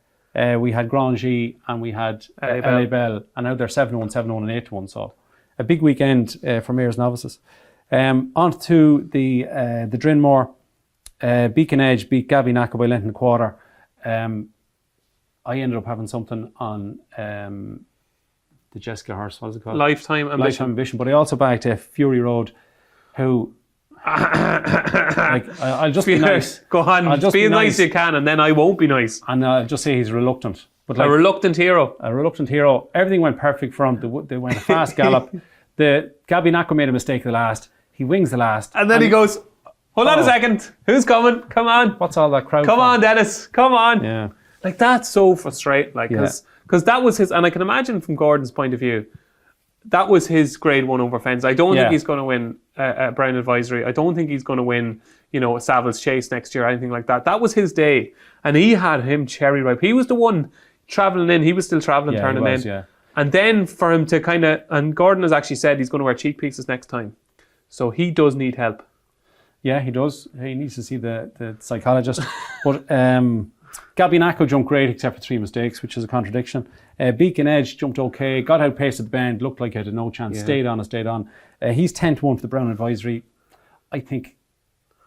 we had Grangy, and we had LA Bell. And now they're 7-1, 7-1 and 8-1. So, a big weekend for Mayor's Novices. On to the Drinmore. Beacon Edge beat Gabby Nacka by length and a quarter. I ended up having something on the Jessica horse. What's it called? Lifetime Ambition. But I also backed Fury Road, who I'll just be nice. Go on, be as nice as you can, and then I won't be nice. And I'll just say he's reluctant. But a reluctant hero. A reluctant hero. Everything went perfect for him. They went a fast gallop. Gabinacco made a mistake at the last. He wings the last. And then he goes, hold on a second. Who's coming? Come on. What's all that crowd Come on, Dennis. Come on. Yeah. Like, that's so frustrating. Like, because that was his, and I can imagine from Gordon's point of view, that was his grade 1 over fence. I don't think he's going to win a Brown Advisory. I don't think he's going to win, a Savills Chase next year or anything like that. That was his day. And he had him cherry ripe. He was the one travelling in. He was still travelling, turning in. Yeah. And then for him to kind of, and Gordon has actually said he's going to wear cheek pieces next time. So he does need help. Yeah, he does. He needs to see the psychologist. But Gabinacco jumped great except for 3 mistakes, which is a contradiction. Beacon Edge jumped okay, got outpaced at the bend, looked like he had no chance, stayed on. He's 10-1 for the Brown Advisory. I think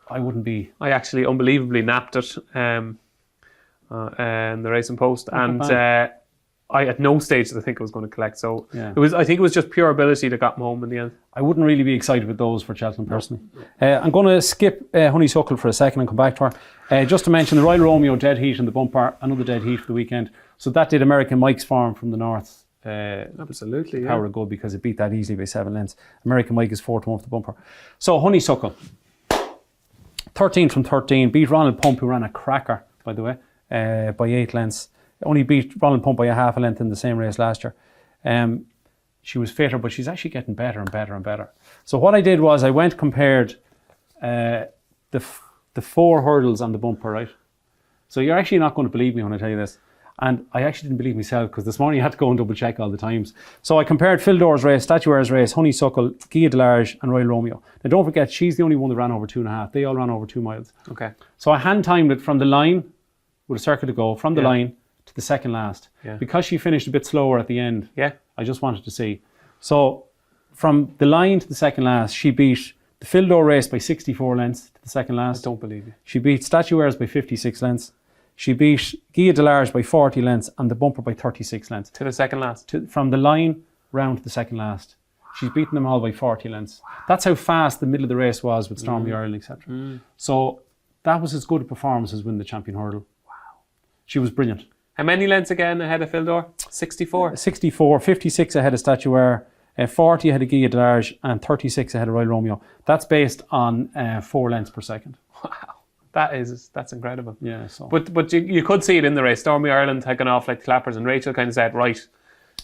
I wouldn't be... I actually unbelievably napped it in the Racing Post, and I at no stage did I think I was going to collect. So I think it was just pure ability that got me home in the end. I wouldn't really be excited with those for Cheltenham personally. I'm going to skip Honeysuckle for a second and come back to her. Just to mention the Royal Romeo dead heat in the bumper, another dead heat for the weekend. So that did American Mike's farm from the north. Absolutely, power of good because it beat that easily by 7 lengths. American Mike is 4-1 for the bumper. So Honeysuckle, 13 from 13, beat Ronald Pump, who ran a cracker, by the way, by 8 lengths. Only beat Ronald Pump by a half a length in the same race last year. She was fitter, but she's actually getting better and better and better. So what I did was I went compared the 4 hurdles on the bumper, right? So you're actually not going to believe me when I tell you this. And I actually didn't believe myself because this morning I had to go and double check all the times. So I compared Phil Dore's race, Statuaire's race, Honeysuckle, Guia de Large and Royal Romeo. Now don't forget, she's the only one that ran over 2.5. They all ran over 2 miles. Okay. So I hand timed it from the line with a circle to go, from the line to the second last. Yeah. Because she finished a bit slower at the end, I just wanted to see. So from the line to the second last, she beat the Phil Dore race by 64 lengths to the second last. I don't believe you. She beat Statuaire's by 56 lengths. She beat Guia de Large by 40 lengths and the bumper by 36 lengths. To the second last? From the line round to the second last. She's beaten them all by 40 lengths. That's how fast the middle of the race was with Stormy Ireland, etc. So that was as good a performance as winning the champion hurdle. Wow. She was brilliant. How many lengths again ahead of Phil Dore? 64? 64, 56 ahead of Statuaire, 40 ahead of Guia de Large and 36 ahead of Royal Romeo. That's based on 4 lengths per second. Wow. That's incredible. Yeah. So. But you could see it in the race. Stormy Ireland had gone off like clappers, and Rachel kind of said, right.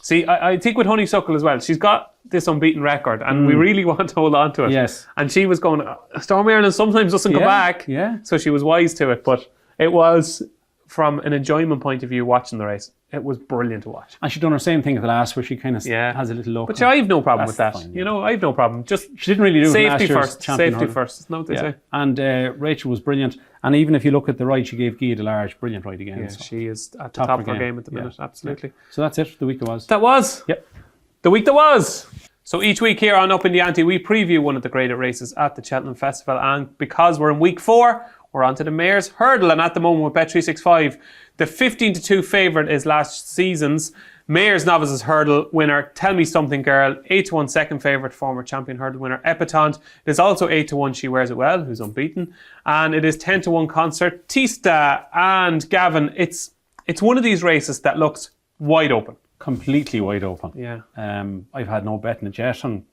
See, I think with Honeysuckle as well, she's got this unbeaten record, and we really want to hold on to it. Yes. And she was going, Stormy Ireland sometimes doesn't come back. Yeah. So she was wise to it, but it was, from an enjoyment point of view, watching the race, it was brilliant to watch. And she done her same thing at the last, where she kind of has a little look. But I have no problem with that. Fine, I have no problem. Just she didn't really do safety it last first. Safety first. Isn't that what they say? And Rachel was brilliant. And even if you look at the ride she gave Guia de Large, brilliant ride again. Yeah, so she is at the top of her game at the minute. Absolutely. Yeah. So that's it. The week that was. That was. Yep. The week that was. So each week here on Upping The Ante, we preview one of the greater races at the Cheltenham Festival, and because we're in week 4, we're on to the Mayor's Hurdle, and at the moment with Bet365, the 15-2 favourite is last season's Mayor's Novices Hurdle winner, Tell Me Something Girl, 8-1 second favourite, former champion hurdle winner Epatante. It is also 8-1 She Wears It Well, who's unbeaten, and it is 10-1 Concertista. And Gavin, it's one of these races that looks wide open. Completely wide open. Yeah. I've had no bet in it yet, and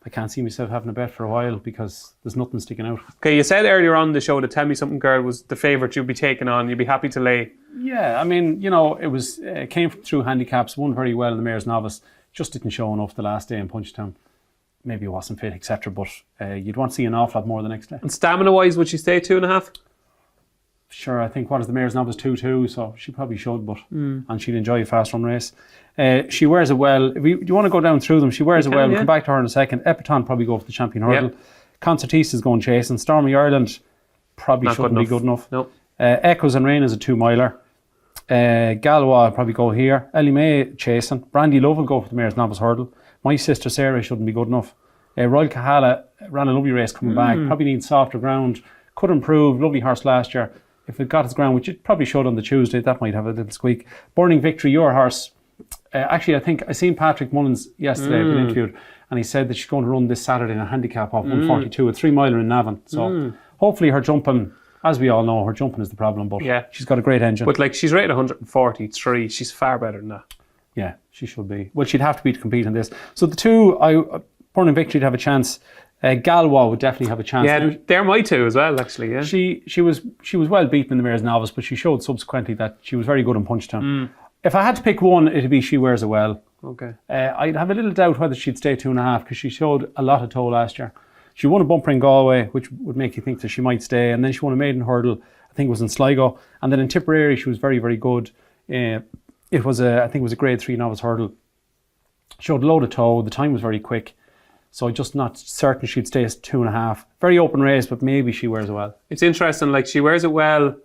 I can't see myself having a bet for a while because there's nothing sticking out. Okay, you said earlier on the show that Tell Me Something Girl was the favourite you'd be taking on. You'd be happy to lay. Yeah, I mean, it came through handicaps, won very well in the Mayor's Novice, just didn't show enough the last day in Punchestown. Maybe it wasn't fit, etc. But you'd want to see an awful lot more the next day. And stamina-wise, would you stay 2.5? Sure, I think what is the Mayor's Novice 2-2, so she probably should, but and she'd enjoy a fast run race. She Wears It Well. Do you want to go down through them? She Wears It Well. We'll come back to her in a second. Epatante probably go for the champion hurdle. Concertista is going chasing. Stormy Ireland probably shouldn't be good enough. Nope. Echoes and Rain is a 2-miler. Galois will probably go here. Ellie May chasing. Brandy Love will go for the Mayor's Novice Hurdle. My Sister Sarah shouldn't be good enough. Royal Kahala ran a lovely race coming back. Probably needs softer ground. Could improve. Lovely horse last year. If it got its ground, which it probably should on the Tuesday, that might have a little squeak. Burning Victory, your horse. Actually, I think I seen Patrick Mullins yesterday being interviewed, and he said that she's going to run this Saturday in a handicap of 142, a 3-miler in Navan. So hopefully her jumping As we all know, her jumping is the problem, but she's got a great engine. But like, she's rated 143. She's far better than that. Yeah, she should be. Well, she'd have to be to compete in this. So the two, Burning Victory would have a chance. Galway would definitely have a chance. Yeah, they're my two as well, actually. Yeah, she was well beaten in the Mayor's Novice, but she showed subsequently that she was very good in Punchestown. If I had to pick one, it'd be She Wears It Well. Okay. I'd have a little doubt whether she'd stay 2.5 because she showed a lot of toe last year. She won a bumper in Galway, which would make you think that she might stay, and then she won a maiden hurdle. I think it was in Sligo, and then in Tipperary she was very, very good. I think it was a grade 3 novice hurdle. Showed a load of toe. The time was very quick. So I'm just not certain she'd stay at 2.5. Very open race, but maybe She Wears It Well. It's interesting, like She Wears It Well,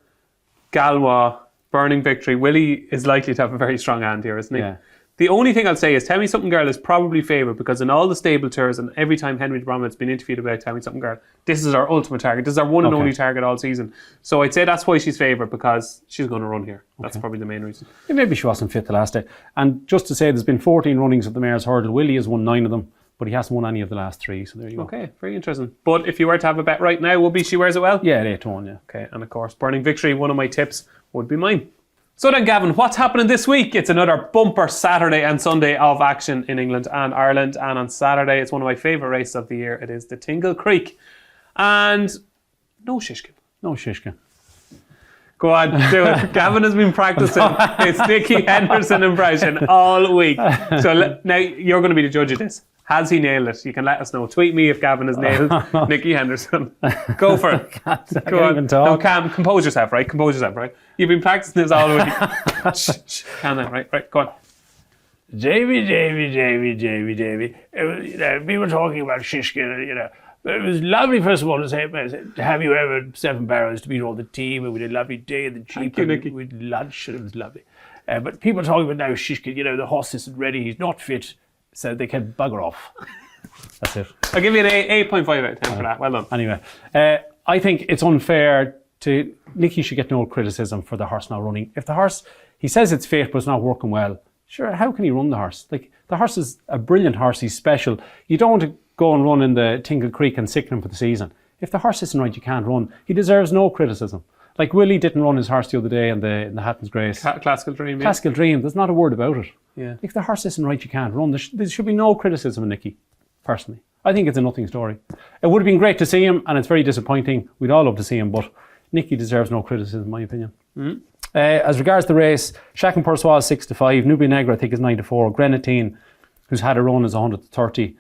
Galway, Burning Victory. Willie is likely to have a very strong hand here, isn't he? Yeah. The only thing I'll say is Tell Me Something Girl is probably favoured because in all the stable tours and every time Henry de Bromett's been interviewed about Tell Me Something Girl, this is our ultimate target. This is our one and only target all season. So I'd say that's why she's favoured, because she's going to run here. That's probably the main reason. Yeah, maybe she wasn't fit the last day. And just to say, there's been 14 runnings of the Mayor's Hurdle. Willie has won 9 of them, but he hasn't won any of the last 3, so there you go. Okay, very interesting. But if you were to have a bet right now, would be She Wears It Well? Yeah, 8-1, yeah. Okay, and of course, Burning Victory, one of my tips, would be mine. So then, Gavin, what's happening this week? It's another bumper Saturday and Sunday of action in England and Ireland. And on Saturday, it's one of my favourite races of the year. It is the Tingle Creek. And no Shishkin. No Shishkin. Go on, do it. Gavin has been practicing his Nicky Henderson impression all week. So now you're going to be the judge of this. Has he nailed it? You can let us know. Tweet me if Gavin has nailed Nicky Henderson. Go for it. Go on. Even talk. No, Cam, compose yourself, right? Compose yourself, right? You've been practicing this all week. Calm down, right? Go on. Davy. We were talking about Shishkin, It was lovely, first of all, to say, have you ever 7 barrels to meet all the team, and we had a lovely day in the Jeep, and we had lunch, and it was lovely. But people are talking about now Shishkin, the horse isn't ready, he's not fit, so they can bugger off. That's it. I'll give you an 8.5 out of 10 for that. Well done. Anyway, I think it's unfair to... Nicky should get no criticism for the horse not running. If the horse, he says it's fit, but it's not working well, sure, how can he run the horse? Like, the horse is a brilliant horse, he's special. You don't want to go and run in the Tingle Creek and sicken him for the season. If the horse isn't right, you can't run. He deserves no criticism. Like Willie didn't run his horse the other day in the Hatton's Grace. Classical Dream, yeah. Classical Dream, there's not a word about it. Yeah. If the horse isn't right, you can't run. There should be no criticism of Nicky, personally. I think it's a nothing story. It would have been great to see him, and it's very disappointing. We'd all love to see him, but Nicky deserves no criticism, in my opinion. Mm-hmm. As regards the race, Shack and Pursois 6-5, Nubia Negra I think is 9-4, Grenadine, who's had a run, is 130.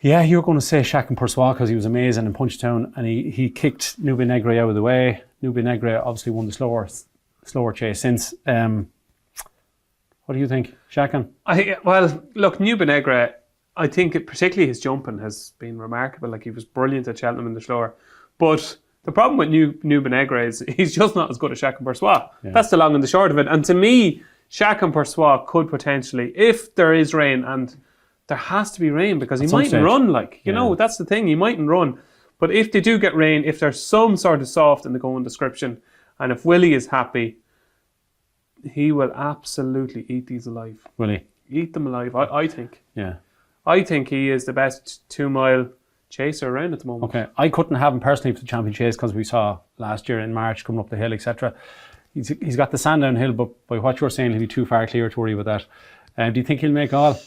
Yeah, you're going to say Shack and Pursois because he was amazing in Punchestown, and he kicked Nubia Negra out of the way. Nubia Negra obviously won the slower chase since. What do you think, Shackan? Well, look, Nubia Negra, I think particularly his jumping has been remarkable. Like, he was brilliant at Cheltenham in the slower. But the problem with Nubia Negra is he's just not as good as Shack and Pursois. Yeah. That's the long and the short of it. And to me, Shack and Pursois could potentially, if there is rain, and there has to be rain because he mightn't run, you know, that's the thing, he mightn't run. But if they do get rain, if there's some sort of soft in the going description, and if Willie is happy, he will absolutely eat these alive. Will he? Eat them alive, I think. Yeah. I think he is the best 2-mile chaser around at the moment. Okay, I couldn't have him personally for the champion chase because we saw last year in March coming up the hill, etc. He's got the Sandown hill, but by what you're saying, he'll be too far clear to worry about that. Do you think he'll make all?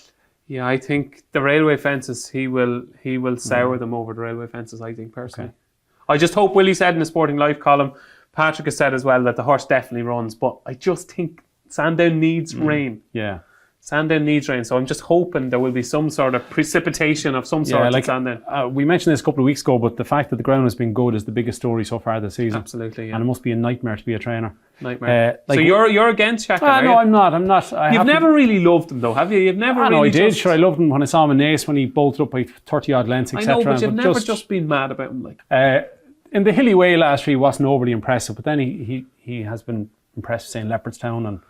Yeah, I think the railway fences, he will sour them over the railway fences, I think, personally. Okay. I just hope Willie said in the Sporting Life column, Patrick has said as well that the horse definitely runs, but I just think Sandown needs rain. Yeah. Sandown needs rain, so I'm just hoping there will be some sort of precipitation of some sort at Sandown. We mentioned this a couple of weeks ago, but the fact that the ground has been good is the biggest story so far this season. Absolutely, yeah. And it must be a nightmare to be a trainer. Nightmare. So you're against Shackan, No, I'm not. You've never really loved him, though, have you? You've never really... No, I did. Sure, I loved him when I saw him in Naas when he bolted up by 30-odd lengths, etc. I know, but you've never just been mad about him, in the hilly way last year, he wasn't overly impressive, but then he has been impressive, saying Leopardstown, and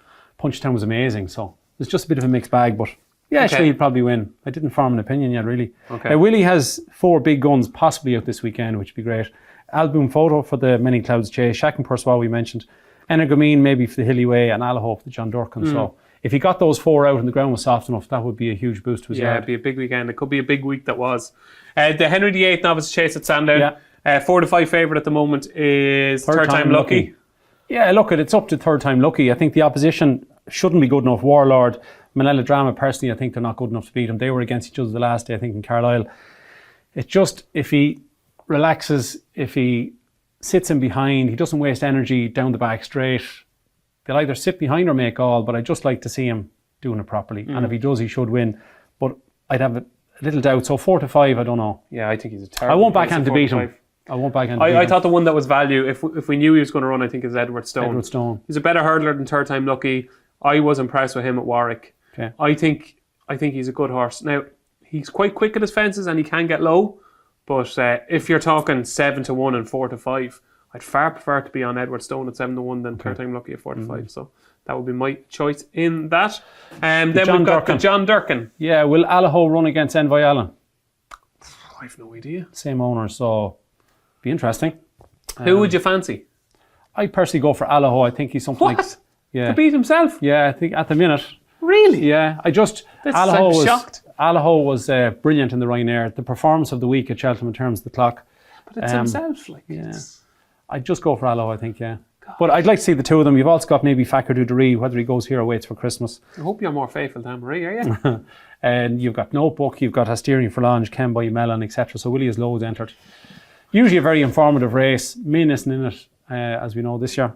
Punchestown was amazing, so it's just a bit of a mixed bag, but yeah, actually he'll probably win. I didn't form an opinion yet, really. Okay. Willie has 4 big guns possibly out this weekend, which would be great. Album Photo for the Many Clouds Chase, Shack and Pursois we mentioned, Energamine maybe for the hilly way, and Allaho for the John Durkin. So if he got those 4 out and the ground was soft enough, that would be a huge boost to his yard. Yeah, it'd be a big weekend. It could be a big week that was. The Henry VIII Novice Chase at Sandown. 4 to 5 favourite at the moment is third time lucky. Yeah, look, it's up to third time lucky. I think the opposition shouldn't be good enough. Warlord, Manila Drama, personally, I think they're not good enough to beat him. They were against each other the last day, I think, in Carlisle. It's just, if he relaxes, if he sits in behind, he doesn't waste energy down the back straight. They'll either sit behind or make all, but I'd just like to see him doing it properly. And if he does, he should win. But I'd have a little doubt. So 4 to 5, I don't know. Yeah, I think he's a terrible. I won't backhand to beat him. I thought the one that was value, if we knew he was going to run, I think is Edward Stone. He's a better hurdler than third time lucky. I was impressed with him at Warwick. Okay. I think he's a good horse. Now, he's quite quick at his fences and he can get low. But if you're talking 7 to 1 and 4 to 5, I'd far prefer to be on Edward Stone at 7 to 1 than third time lucky at 4 to 5. So that would be my choice in that. Then we've got the John Durkin. Yeah, will Allaho run against Envoy Allen? I've no idea. Same owner, so be interesting. Who would you fancy? I'd personally go for Allaho. I think he's something like... Yeah. To beat himself? Yeah, I think at the minute. Really? Yeah, I'm shocked. Allaho was brilliant in the Ryanair. The performance of the week at Cheltenham in terms of the clock. But it's himself. Yeah. I'd just go for Allaho, I think, yeah. God. But I'd like to see the two of them. You've also got maybe Fakir Duderee, whether he goes here or waits for Christmas. I hope you're more faithful than Marie, are you? And you've got Notebook, you've got Asterion Forlange, Kenboy Mellon, etc. So Willie has loads entered. Usually a very informative race. Min isn't in it, as we know this year.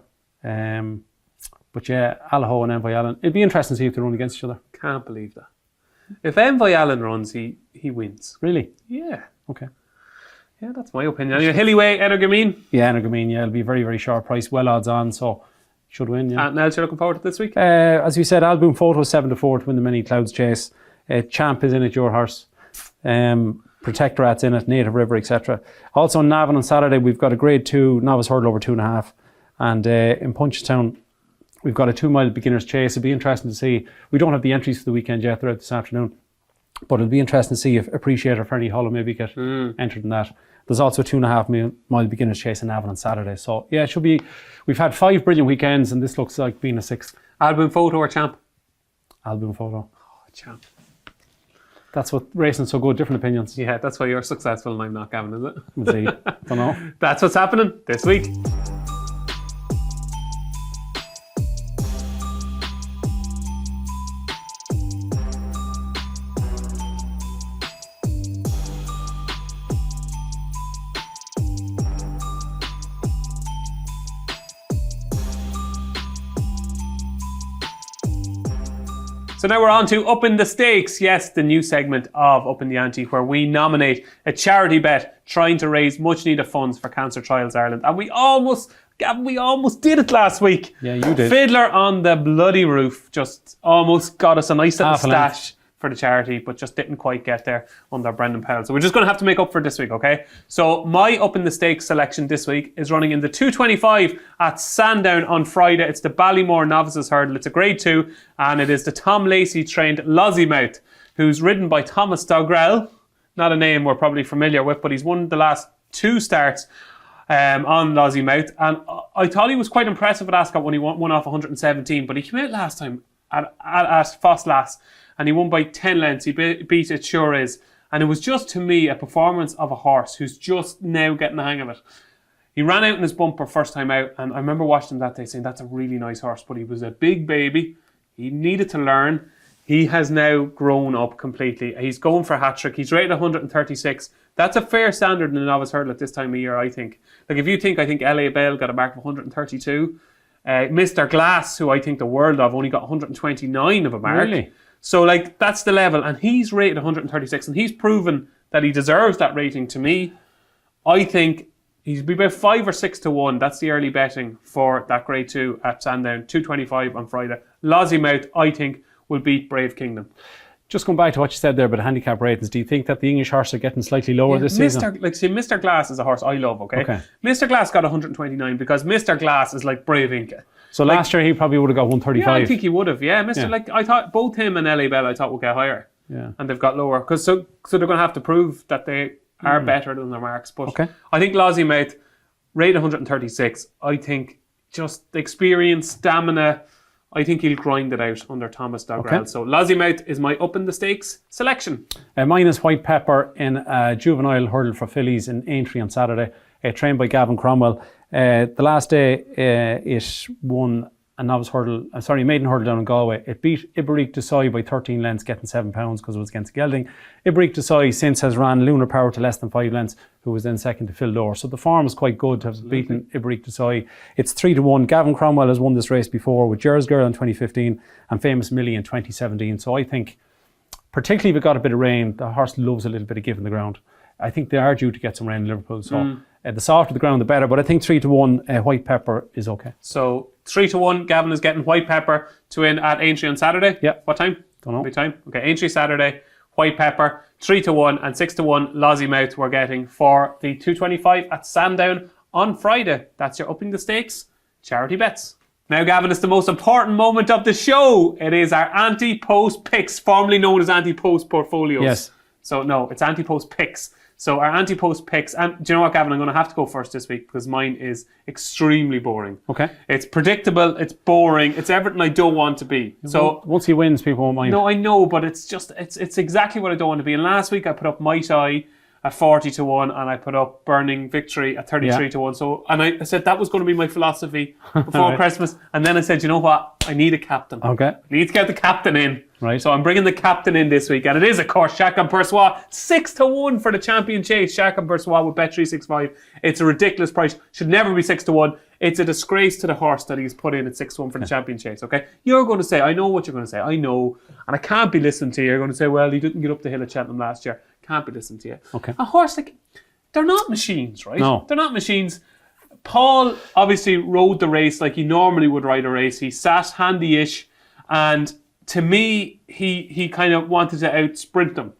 But yeah, Allaho and Envoy Allen. It'd be interesting to see if they run against each other. Can't believe that. If Envoy Allen runs, he wins. Really? Yeah. Okay. Yeah, that's my opinion. Anyway, Hillyway, Energamine. Yeah, Energamine, yeah. It'll be very, very sharp price. Well odds on, so should win, yeah. And else you're looking forward to this week? As we said, Alboom Photo 7 to 4 to win the Many Clouds Chase. Champ is in it, your horse. Protectorat's in it, Native River, etc. Also in Navan on Saturday, we've got a grade 2 novice hurdle over 2.5. And in Punchestown, we've got a 2 mile beginner's chase. It'll be interesting to see. We don't have the entries for the weekend yet. They're out this afternoon. But it'll be interesting to see if Appreciator Fernie Hollow maybe get entered in that. There's also a 2.5 mile beginner's chase in Navan on Saturday. So yeah, it should be. We've had 5 brilliant weekends, and this looks like being a 6th. Alboom Photo or Champ? Alboom Photo. Oh, Champ. That's what racing's so good. Different opinions. Yeah, that's why you're successful and I'm not, Gavin, is it? We'll see. Don't know. That's what's happening this week. So now we're on to Upping the Stakes. Yes, the new segment of Upping the Ante, where we nominate a charity bet trying to raise much needed funds for Cancer Trials Ireland. And we almost did it last week. Yeah, you did. Fiddler on the bloody Roof just almost got us a nice little stash for the charity, but just didn't quite get there under Brendan Powell. So we're just going to have to make up for this week, okay? So my Upping the Stakes selection this week is running in the 225 at Sandown on Friday. It's the Ballymore Novices Hurdle. It's a grade 2, and it is the Tom Lacey trained Lossiemouth, who's ridden by Thomas Dogrell. Not a name we're probably familiar with, but he's won the last 2 starts on Lossiemouth. And I thought he was quite impressive at Ascot when he won off 117, but he came out last time at Fosslas, and he won by 10 lengths. He beat It Sure Is. And it was just, to me, a performance of a horse who's just now getting the hang of it. He ran out in his bumper first time out, and I remember watching him that day saying, that's a really nice horse, but he was a big baby. He needed to learn. He has now grown up completely. He's going for a hat-trick. He's rated 136. That's a fair standard in the novice hurdle at this time of year, I think. Like, if you think, I think L.A. Bell got a mark of 132. Mr. Glass, who I think the world of, only got 129 of a mark. Really? So, like, that's the level. And he's rated 136, and he's proven that he deserves that rating to me. I think he's be about 5 or 6 to 1. That's the early betting for that grade 2 at Sandown. 225 on Friday. Lossiemouth, I think, will beat Brave Kingdom. Just going back to what you said there about handicap ratings, do you think that the English horses are getting slightly lower this season? Mr. Glass is a horse I love, okay? Mr. Glass got 129 because Mr. Glass is like Brave Inca. So last year he probably would have got 135. Yeah, I think he would have. Yeah, I thought both him and L.A. Bell I thought would get higher. Yeah. And they've got lower. So they're going to have to prove that they are better than their marks. But I think Lossiemouth, rated 136, I think just experience, stamina, I think he'll grind it out under Thomas Dogrell. So Lossiemouth is my Upping the Stakes selection. Mine is White Pepper in a juvenile hurdle for fillies in Aintree on Saturday. trained by Gavin Cromwell. The last day it won a novice hurdle, maiden hurdle down in Galway. It beat Iberic Desai by 13 lengths, getting £7 because it was against Gelding. Iberic Desai since has ran Lunar Power to less than 5 lengths, who was then second to Phil Lower. So the form is quite good to have beaten Iberic Desai. It's 3-1. Gavin Cromwell has won this race before with Jers Girl in 2015 and Famous Millie in 2017. So I think, particularly if it got a bit of rain, the horse loves a little bit of give in the ground. I think they are due to get some rain in Liverpool. So the softer the ground, the better. But I think 3-1 White Pepper is okay. So 3-1, Gavin is getting White Pepper to win at Aintree on Saturday. Yeah. What time? Don't know. What time? Okay, Aintree Saturday, White Pepper, 3-1 and 6-1 Lossiemouth we're getting for the 225 at Sandown on Friday. That's your Upping the Stakes charity bets. Now, Gavin, it's the most important moment of the show. It is our Ante Post Picks, formerly known as Ante Post Portfolios. Yes. So no, it's Ante Post Picks. So our Ante Post Picks, and do you know what, Gavin? I'm going to have to go first this week because mine is extremely boring. Okay. It's predictable, it's boring, it's everything I don't want to be. So once he wins, people won't mind. no, I know, but it's exactly what I don't want to be. And last week I put up Might Eye at 40-1 and I put up Burning Victory at 33-1. So, and I said that was going to be my philosophy before Christmas. And then I said, you know what? I need a captain. Okay. I need to get the captain in. Right. So I'm bringing the captain in this week. And it is, of course, Jacques Persois. 6-1 for the champion chase. Jacques Persois with Bet365. It's a ridiculous price. Should never be 6-1. It's a disgrace to the horse that he's put in at 6-1 for the champion chase, okay? You're going to say, I know what you're going to say. I know. And I can't be listening to you. You're going to say, well, he didn't get up the hill at Cheltenham last year. Can't be listening to you. Okay. A horse, like, they're not machines, right? No. They're not machines. Paul obviously rode the race like he normally would ride a race. He sat handy-ish. And to me, he kind of wanted to out-sprint them.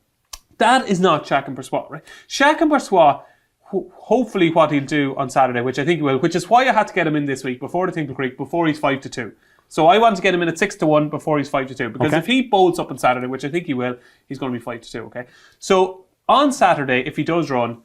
That is not Jacques Persois, right? Jacques Persois, hopefully what he'll do on Saturday, which I think he will, which is why I had to get him in this week before the Tinkle Creek, before he's 5-2. So I want to get him in at 6-1 before he's 5-2. Because if he bolts up on Saturday, which I think he will, he's going to be 5-2, okay? So on Saturday, if he does run,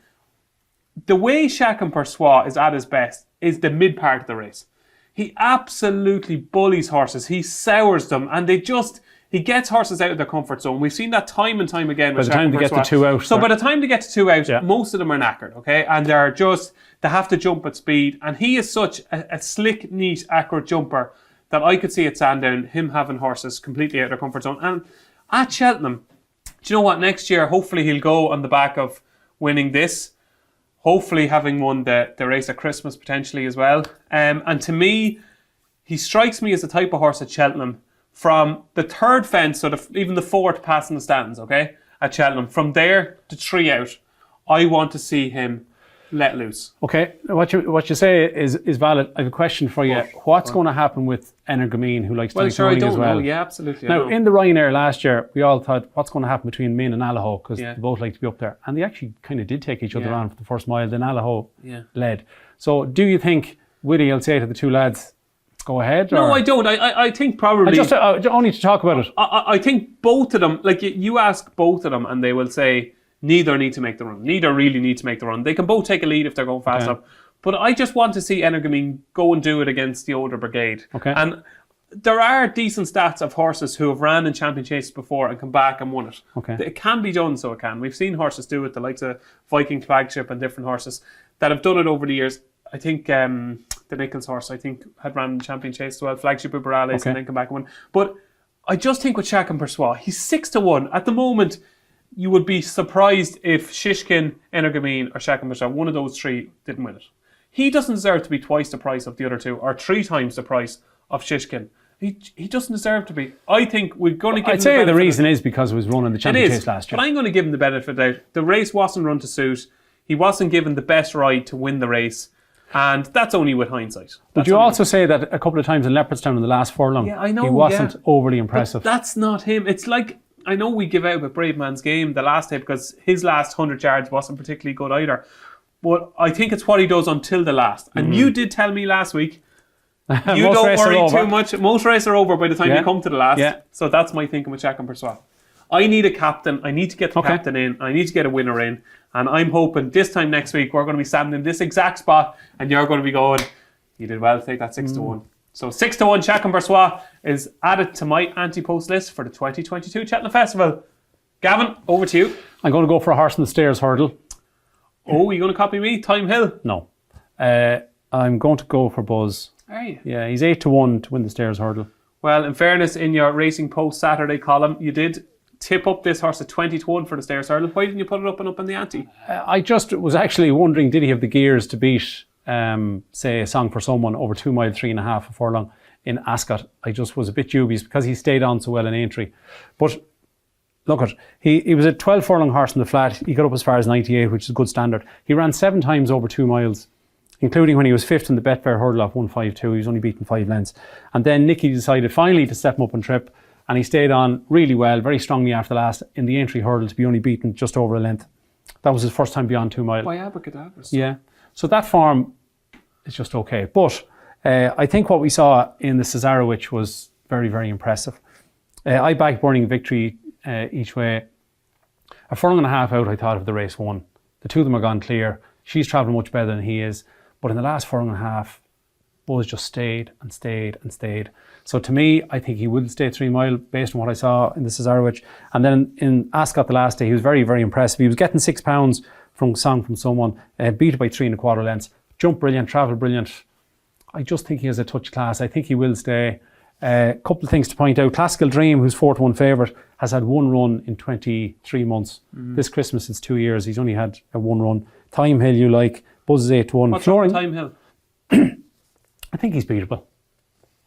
the way Jacques Persois is at his best is the mid part of the race. He absolutely bullies horses. He sours them, and he gets horses out of their comfort zone. We've seen that time and time again. By the time they get to 2 out. So by the time they get to 2 out, most of them are knackered, okay? And they have to jump at speed. And he is such a slick, neat, accurate jumper that I could see at Sandown, him having horses completely out of their comfort zone. And at Cheltenham, do you know what? Next year, hopefully he'll go on the back of winning this. Hopefully having won the race at Christmas potentially as well. And to me, he strikes me as the type of horse at Cheltenham from the third fence, so even the fourth passing the stands, okay, at Cheltenham. From there to 3 out, I want to see him let loose. Okay, what you say is valid. I have a question for you. What's going to happen with Energamine, who likes to sure, I don't as well? know. Yeah, absolutely. Now, in the Ryanair last year, we all thought, what's going to happen between Min and Allaho? Because they both like to be up there. And they actually kind of did take each other on for the first mile. Then Allaho led. So do you think Willie will say to the two lads, go ahead? No, I don't. I think probably... only to talk about it. I think both of them, like you ask both of them and they will say, neither need to make the run. Neither really need to make the run. They can both take a lead if they're going fast enough. But I just want to see Energamine go and do it against the older brigade. Okay. And there are decent stats of horses who have ran in champion chases before and come back and won it. Okay. It can be done, so it can. We've seen horses do it, the likes of Viking Flagship and different horses that have done it over the years. I think the Nichols horse, had ran champion chase as well, Flagship Uberales, and then come back and won. But I just think with Jacques Persois, he's 6-1. At the moment, you would be surprised if Shishkin, Energamine, or Jacques Persois, one of those three, didn't win it. He doesn't deserve to be twice the price of the other two, or 3 times the price of Shishkin. He doesn't deserve to be. I think we're going to give him the benefit. I'd say the reason is because he was running the champion chase last year. But I'm going to give him the benefit of the doubt. The race wasn't run to suit. He wasn't given the best ride to win the race. And that's only with hindsight. Would you also say that a couple of times in Leopardstown in the last furlong, he wasn't overly impressive? But that's not him. It's like, I know we give out with Brave Man's Game the last day because his last 100 yards wasn't particularly good either. But I think it's what he does until the last. And you did tell me last week, you don't worry too much. Most races are over by the time you come to the last. Yeah. So that's my thinking with Jacques Persois. I need a captain. I need to get the captain in. I need to get a winner in. And I'm hoping this time next week we're going to be standing in this exact spot and you're going to be going, you did well to take that 6-1. So 6-1 Jacques Persois is added to my anti-post list for the 2022 Cheltenham Festival. Gavin, over to you. I'm going to go for a horse in the stairs hurdle. Oh, you going to copy me? Time Hill? No. I'm going to go for Buzz. Are you? Yeah, he's 8-1 to win the Stairs Hurdle. Well, in fairness, in your Racing Post Saturday column, you did tip up this horse at 20-1 for the Stairs Hurdle. Why didn't you put it up in the ante? I just was actually wondering, did he have the gears to beat, say, A Song for Someone over 2 mile, 3.5 a furlong in Ascot? I just was a bit dubious because he stayed on so well in Aintree. But look at, he was a 12 furlong horse in the flat. He got up as far as 98, which is a good standard. He ran 7 times over 2 miles, including when he was 5th in the Betfair Hurdle off 152. He was only beaten 5 lengths. And then Nicky decided finally to step him up and trip, and he stayed on really well, very strongly after the last in the Aintree Hurdle to be only beaten just over a length. That was his first time beyond 2 mile. By abracadabra. Yeah. So that form is just okay. But I think what we saw in the Cesarewitch was very, very impressive. I backed Burning Victory each way. A furlong and a half out, I thought, of the race won. The two of them are gone clear. She's travelling much better than he is. But in the last furlong and a half, Buzz just stayed and stayed and stayed. So to me, I think he will stay 3 mile based on what I saw in the Cesarewitch. And then in Ascot the last day, he was very, very impressive. He was getting £6 from Song from Someone, beat it by 3.25 lengths. Jump brilliant, travel brilliant. I just think he has a touch class. I think he will stay. A couple of things to point out. Classical Dream, who's 4-1 favourite, has had 1 run in 23 months. This Christmas it's 2 years. He's only had a 1 run. Time Hill, you like. Buzz is 8-1. What's up with Time Hill? I think he's beatable.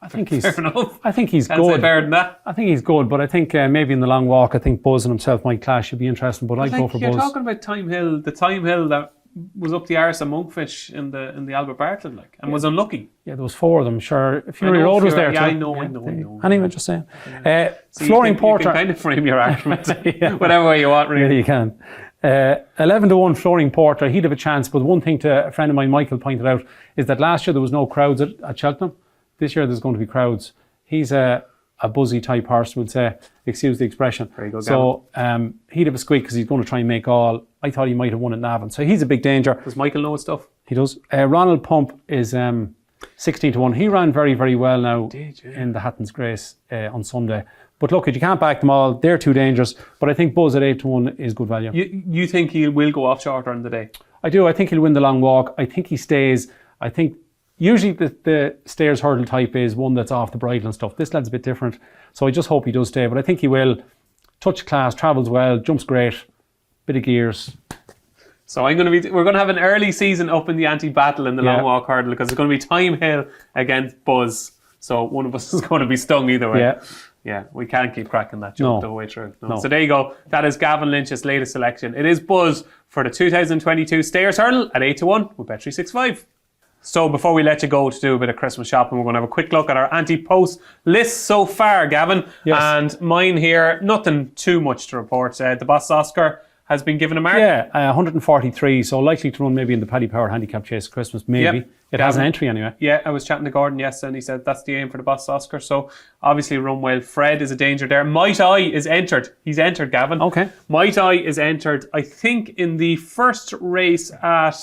I think he's. Fair enough. I think he's Can't say good. better than that. I think he's good, but I think maybe in the long walk, I think Buzz and himself might clash. Should be interesting, but I'd go for you're Buzz. talking about Time Hill, the Time Hill that was up the arse of Monkfish in the Albert Bartlett, and was unlucky. Yeah, there was 4 of them. Sure, Fury Road was there too. I know. Anyway, just saying. So Flooring Porter. You can kind of frame your argument whatever way you want, really. Yeah, you can. 11-1 Flooring Porter. He'd have a chance, but one thing to a friend of mine, Michael, pointed out is that last year there was no crowds at Cheltenham. This year there's going to be crowds. He's a buzzy type horse, we'll say. Excuse the expression. Very good, so he'd have a squeak because he's going to try and make all. I thought he might have won at Navan. So he's a big danger. Does Michael know his stuff? He does. Ronald Pump is 16-1. He ran very, very well now in the Hatton's Grace on Sunday. But look, you can't back them all. They're too dangerous. But I think Buzz at 8-1 is good value. You think he will go off shorter on the day? I do. I think he'll win the long walk. I think he stays. I think usually the Stairs Hurdle type is one that's off the bridle and stuff. This lad's a bit different. So I just hope he does stay. But I think he will. Touch class, travels well, jumps great, bit of gears. So we're going to have an early season up in the Ante battle in the long walk hurdle because it's going to be Time Hill against Buzz. So one of us is going to be stung either way. Yeah, we can't keep cracking that jump the way through. No. So there you go. That is Gavin Lynch's latest selection. It is Buzz for the 2022 Stayers Hurdle at 8-1 with Bet365. So before we let you go to do a bit of Christmas shopping, we're going to have a quick look at our Ante Post list so far, Gavin. Yes. And mine here, nothing too much to report. The Boss Oscar has been given a mark. Yeah, 143, so likely to run maybe in the Paddy Power Handicap Chase Christmas, maybe. Yep. It has an entry anyway. Yeah, I was chatting to Gordon yesterday and he said that's the aim for the Boss Oscar. So obviously run well. Fred is a danger there. Might Eye is entered. He's entered, Gavin. Okay. Might Eye is entered, I think, in the first race at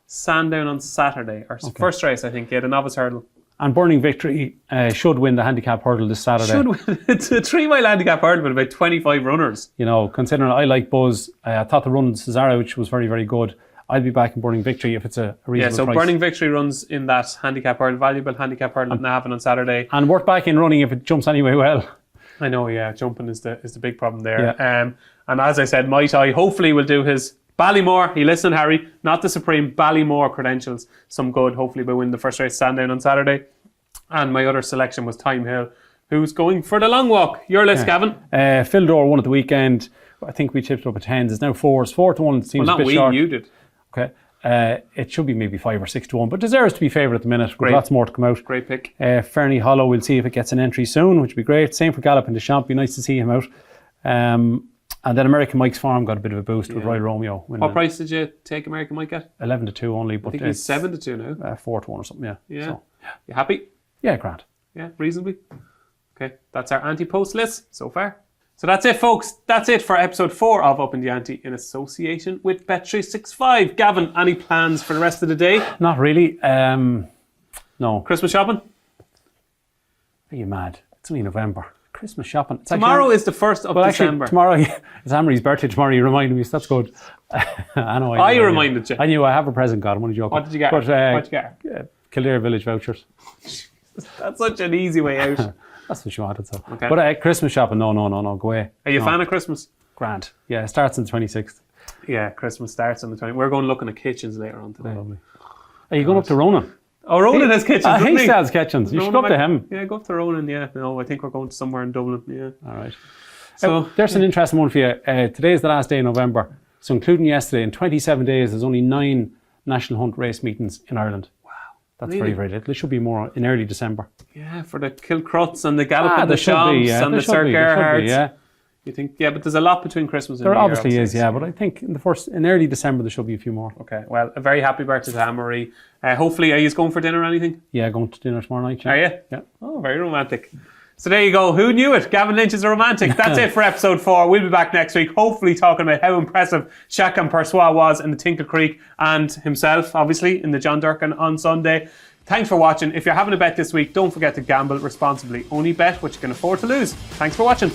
Sandown on Saturday. Or first race, I think, the novice hurdle. And Burning Victory should win the handicap hurdle this Saturday. Should win. It's a 3 mile handicap hurdle with about 25 runners. You know, considering I like Buzz, I thought the run in Cesaro, which was very, very good. I'll be back in Burning Victory if it's a reasonable price. Burning Victory runs in that handicap hurdle, valuable handicap hurdle at Navan on Saturday. And worth back in running if it jumps anyway well. I know, jumping is the big problem there. Yeah. And as I said, Might Eye hopefully will do his Ballymore, he listened, Harry, not the Supreme, Ballymore credentials, some good, hopefully by winning the first race Sandown on Saturday. And my other selection was Time Hill, who's going for the long walk. Your list, Gavin? Fildor won at the weekend. I think we tipped up at 10s. It's now 4s. 4-1 seems a bit short. You did. Okay. It should be maybe 5 or 6-1, but deserves to be favourite at the minute. Great. Lots more to come out. Great pick. Fernie Hollow, we'll see if it gets an entry soon, which would be great. Same for Gallop and Deschamps. Be nice to see him out. And then American Mike's Farm got a bit of a boost with Royal Romeo. What price did you take American Mike at? 11-2 only. But I think he's 7-2 now. 4-1 or something, Yeah. So, you happy? Yeah, grand. Yeah, reasonably. Okay, that's our Ante Post list so far. So that's it, folks. That's it for episode 4 of Upping The Ante in association with Bet365. Gavin, any plans for the rest of the day? Not really. No. Christmas shopping? Are you mad? It's only November. Christmas shopping. Tomorrow is the 1st of December. Actually, tomorrow it's Amory's birthday tomorrow. You reminded me, so that's good. I know. I reminded you. I knew I have a present, God. I'm only joking. What did you get? What did you get? Kildare Village vouchers. That's such an easy way out. That's what you wanted, so. Okay. But Christmas shopping, no, go away. Are you a fan of Christmas? Grand. Yeah, it starts on the 26th. Yeah, Christmas starts on the 20th. We're going looking at kitchens later on today. Lovely. Are you going up to Ronan? Oh, Ronan has kitchens, doesn't he? He sells kitchens. You should go up to him. Yeah, go up to Ronan, yeah. No, I think we're going to somewhere in Dublin, yeah. All right. So there's an interesting one for you. Today is the last day in November. So including yesterday, in 27 days, there's only 9 National Hunt race meetings in Ireland. Wow. That's really? very, very little. There should be more in early December. Yeah, for the Kilcruts and the Galloping the there should be, Champs and the Sir Gerhards. Yeah. You think, yeah, but there's a lot between Christmas and There New Year, obviously is, yeah, but I think in early December there should be a few more. Okay, well, a very happy birthday to Anne-Marie. Hopefully, are you going for dinner or anything? Yeah, going to dinner tomorrow night. Yeah. Are you? Yeah. Oh, very romantic. So there you go. Who knew it? Gavin Lynch is a romantic. That's it for episode 4. We'll be back next week, hopefully talking about how impressive Chacun Persois was in the Tinkle Creek and himself, obviously, in the John Durkan on Sunday. Thanks for watching. If you're having a bet this week, don't forget to gamble responsibly. Only bet what you can afford to lose. Thanks for watching.